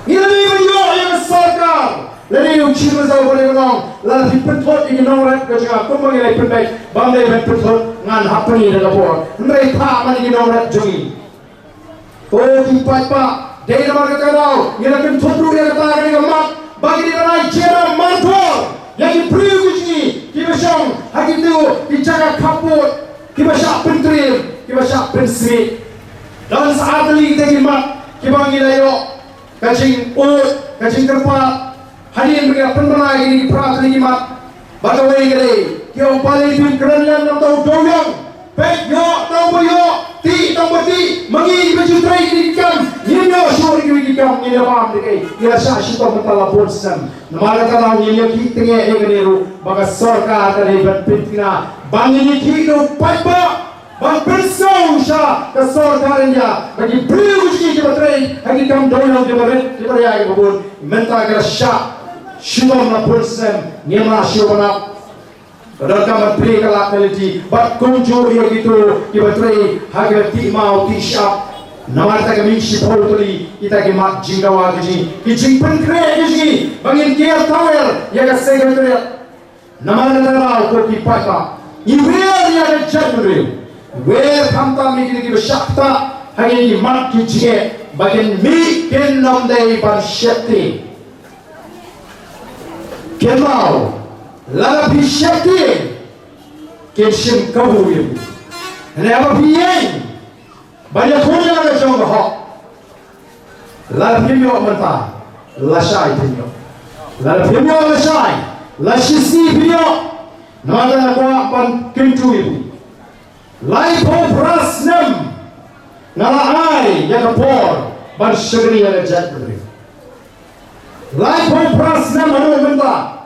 ini menyo yang sarkar. Lalu ucap besar boleh ngomong, lalu dipetot ini nongret kerja, kamu mengelak pendek, bandai berpetot ngan hapani dengan buat, mereka mani nongret jungi. Oh kipat pak, dari nama kata kau, yang akan tutup yang kata dengan mak, bagi dia naik cerah mantul, yang diberi jungi, kita syong, hak itu dijaga kaput, kita syak pentrim, kita syak pensri, dan saat ini kita mak, kita mengilayo, kacing ut, kacing kerpat. Hari ini mereka pernah ini perat lima, bagawai gede, kau paling pun kerana nak tahu doyong, pek yo tahu boyo, ti tahu berti, mengi berjutai di kam, ni yo syur di kam, ni lepas dek, ia syah syukur mentala polsam, nama kata orang ni yo kita tengah enggeru, baga sorka tadi berpintina, bangi ni kita payah. Bang bersau syah kesorkarannya bagi beliau juga berterai lagi kamu doyong diberaya kebun minta kira syah syukur na pulsem nyema syukur dan kamu beli kelak meliti bat kunjur dia gitu diberterai harga ti mau ti syah nama kita kami sipol tuli kita kemat jinggawa keji kijing penkre keji bangin kia tower ya kesekretariat nama negara ko kipat pak iwer ya kejadian where hamta mi kini bersyakta hari ini mak kijie bagian mi kenom dari bersyakti kemau laga bersyakti kesim kabu ini ini apa biang banyak orang yang ada jauh hak laga biang mentah lasai biang laga biang lasai lasisi biang nama nama pan kentu itu Life of Rasnam Nala ai yang kapor ban syagri yang jatuh. Life of Rasnam anu benda.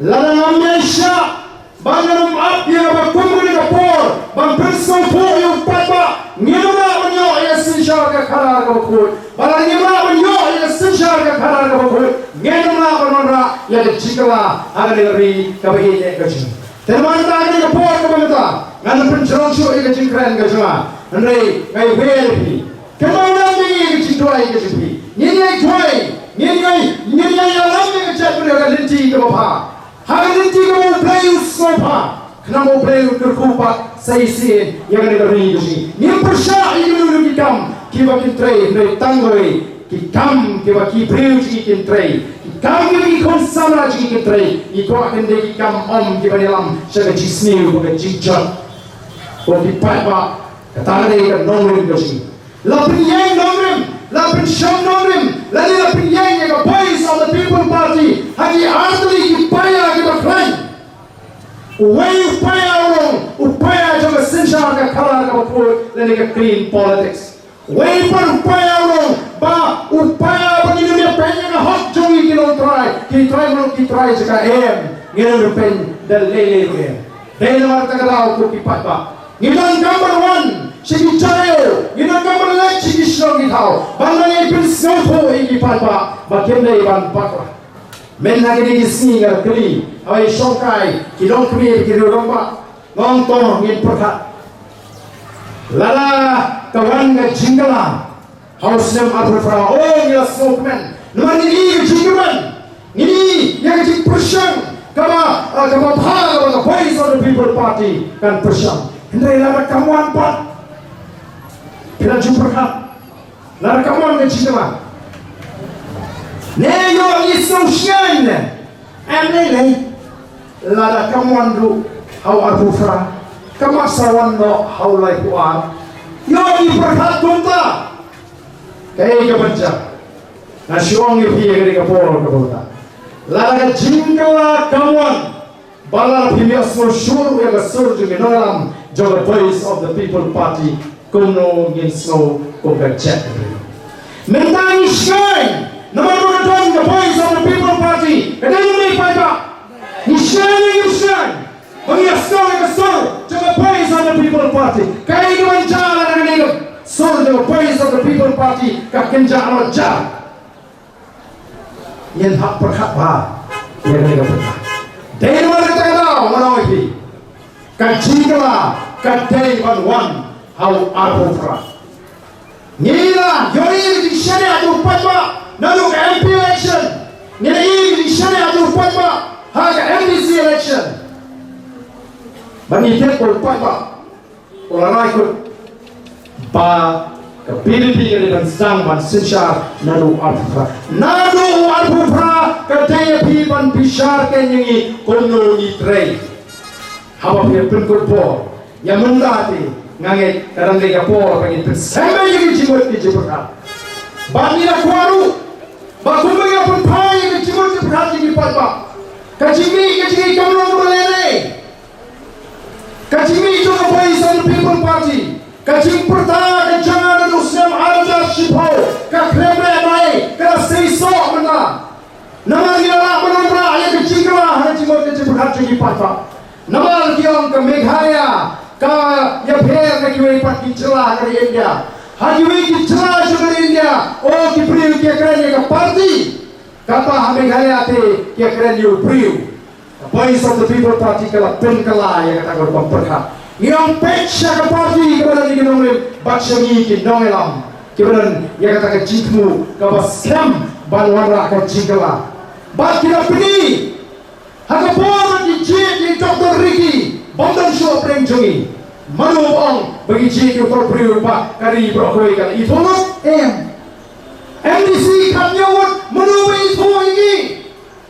Lana amnesha banganum up yang berkumuli kapor ban persau po yang papa ngiruna menyo yang sinsyar ke karar kapor. Bala ngiruna menyo yang sinsyar ke karar kapor. Ngiruna menora yang jikala akan diberi kebahagiaan kecil. Teman tadi kapor kepada ngan pencerong syuk ikan cingkran ke semua nanti ngai welpi kemana ni ikan cingkran ke semua ni tuai alam ni kecat mereka linti ke bapa hari linti ke bapa play sofa kenapa play terkupat saisi yang ada di sini ni persya ini dulu kita kiba kitrai dari tanggoi kita kiba kibreu kitrai kami ini konsumsi kita kitrai ikut akan deki kam om kiba dalam sebagai jisni bukan jijat Kau dipakai kata dia kan nomor itu sih. Lapin yang nomor, lapin syam nomor, lagi lapin yang ke voice of the people party. Hagi arti upaya kita klaim. Upaya juga sensyar ke kalah ke pun, lagi ke clean politics. Upaya upaya begini dia pengen ke hot jongi kita try sekarang kita pen dan lele. Dari nama kita kau kipat Ngilang gambar one, segi cayo. Ngilang gambar lek segi strong itau. Bandang ipin snopo iki palpa. Bagian dari ban pakwa. Men lagi di sini ngar keli. Awai shokai. Kilong keli kiri romba. nonton ngin perkat lala kawan ke jingala house nem arufra oh ngila smokeman naman ini jinggaman ini yang jadi persyang kama bhag the voice of the people party kan persyang hendai lala kamuan pat kita jumpa perkat lala kamuan ke jinggaman ne yo iso shine ane lala kamuan du how arufra kama sawan no how like kuat yo ni perkat tunta kay ka banca na siwang ipi gari ka poro ka bota lala jingala kamuan bala pili asmo shuru ya sur ju minalam jo the voice of the people party kono ngin snow ko ka chat mentani shine namaro don the voice of the people party kadai ni pada ni shine bagi asal ke sur jo the voice of the people party kai ka banca la ni sur the voice of the people party ka kenja alaja yen hak perkat ba yen ni ka perkat dai mar ka tahu manoi pi ka jingala ka dai one how arufra nila yori di syariat tu patwa nalu ka MP election nila di syariat tu patwa ha ka MDC election bagi dia ko patwa orang ikut ba ka PDP ke dan sang ban sinsyar nalu arufra ka dai pi ban bishar ke nyi kono ni trei hawa pi pun ko po ya mendati ngange karang lega po pangin sama yang jimut di jimurka bani la kwaru ba kumba ya pun pai ke jimut di perhati di patwa kacimi kamrong bolene kacimi itu apa isan people party kacim pertama ke jangan usam arja shipo ka kremre mai ka seiso mena nama dia la menambra ayat kecingkala hanya jimut di perhati di patwa nama kiong ke Meghalaya ka ya pher na kiwei pat ki chela dari India hajiwi ki chela dari India oh ki priu ki kren ka party kata Meghalaya te ki kren yu priu voice of the people party kala pen kala ya kata ko perkhat yang pecha ka party kepada ni ginong bakshangi ki nongelam kemudian ya kata ka jikmu ka baskem banwara ka jingala bat kira pini haka por ki jik Dr. Ricky Bondan show prem jungi manu ong bagi jik Dr. Priu pa kari brokoi kala itolok MDC kamnyawat manu itu ini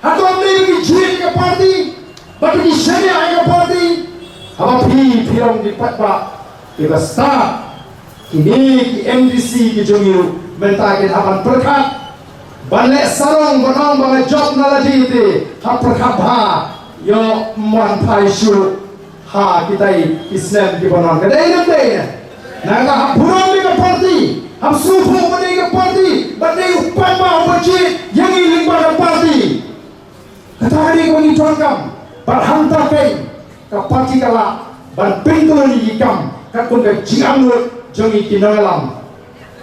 atau bagi jik ka party bagi syariah ka party apa pilong di patwa kita start ini ki MDC ki jungi mentai kita akan perkat balik sarong banong bang job naladi te ha perkat ha yo man pai shu ha kita Islam ki banong kadai nanti naga burung di party ham sufu di party badai upan ba baci yang ini pada party kata hari ko ni tuangkam berhantar kai ka party kala ban pintu ni ikam ka kun ka jingamut jongi kinalam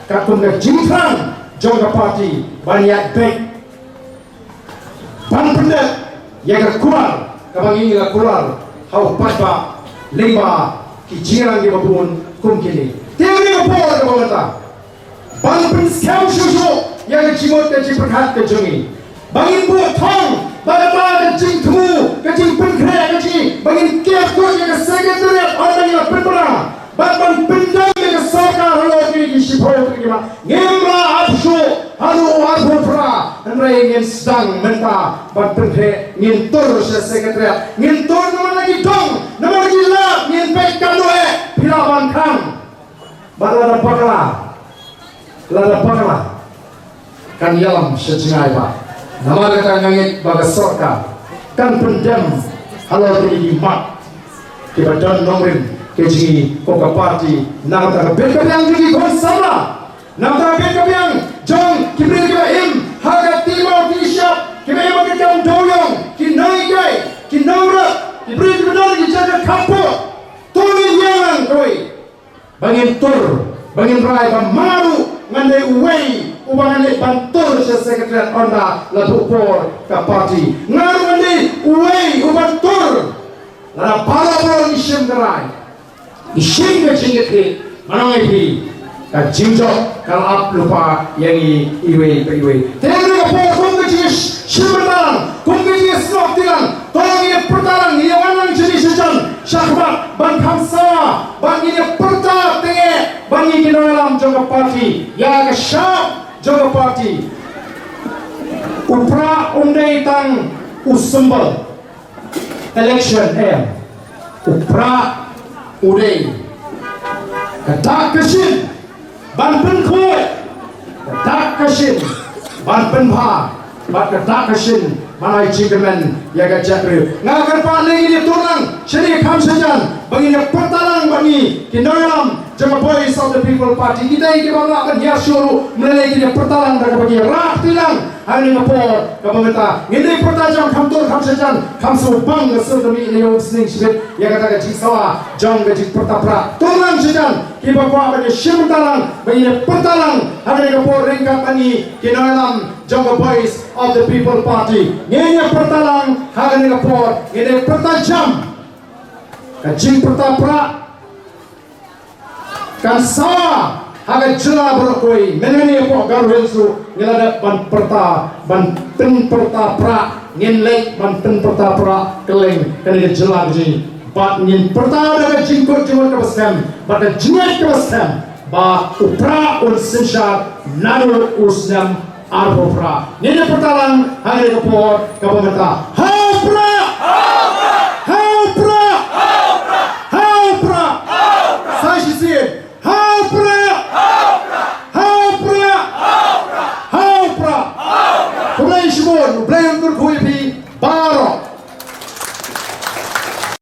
ka kun ka jingtran jong ka party ban yak bek ban pendet ya ka kual ka bangi ka kual hau patba lima ki jirang di babun kum kini teori ko por ka bawata ban pen skam shushu ya ka jimot ka jiperhat ka jongi bangin bu thong bagaimana jing temu kecing penkre kecing bangin kiat ko ya sekretariat orang yang penperang ban pendam ya sarkar halo ni shipo terima ngemra abshu halo arufra andai ngin sedang menta ban penkre ngin tur sekretariat ngin tur nama lagi dong nama lagi lap ngin pek kandoe pilawan kang balada pakala kan yalam sejengai pak nama kata ngangit baga sorka kan pendam halau di mak kita dan nongrin keji koka party nama tak berkah yang tinggi konsala nama tak berkah yang jong kibri kita im haga timau tishap kita im kita doyong kinaikai kinaura kibri kita lagi jaga kampo tuli yang koi bangin tur bangin rai maru ngandai uwei ubangan bantur sekretariat onda lalu por ka party ngaru ngandai uwei ubantur la para por ishim kerai ising ke jingit manong ipi ka jingjok kalau ap lupa yang iwe tengok ke po kung ke jingit shimbertalang kung ke jingit snok tilang tolong ini pertalang ini wanang jenis sejan syahbat ban kamsa ban ini pertal tengek ban ini dalam jangka parti ya ke syab jangka parti upra undai tang usembel election upra udai ketak kesin ban pen kuat ketak kesin ban pen pha ban ketak kesin manai cingkemen ya gajak ngakan pak lagi dia turang sini kam sejan bagi dia pertalang bagi kindalam jama boys of the people party kita ini bangla kan dia suruh mulai dia pertalang daga bagi rak tilang hari ngapor pemerintah ini pertajam kam tur kam sejan kam subang ngesel demi leo sning sibet ya kata gaji sawa jong gaji pertapra turang sejan kiba kwa bagi shimtalang bagi dia pertalang hari ngapor ringkat bagi kindalam jama boys of the people party ini pertalang hari ngapor ini pertajam kajing pertapra kan sawa haga jela berkoi meneni po garwel su ngilada ban pen perta pra ngin lek ban pen perta pra keleng kan dia jela ji bat ngin perta daga jingkot jingkot ke basam bat jingat ke basam ba upra ul sinsha nanu usnam arbofra nini pertalang hari ke po ke pemerintah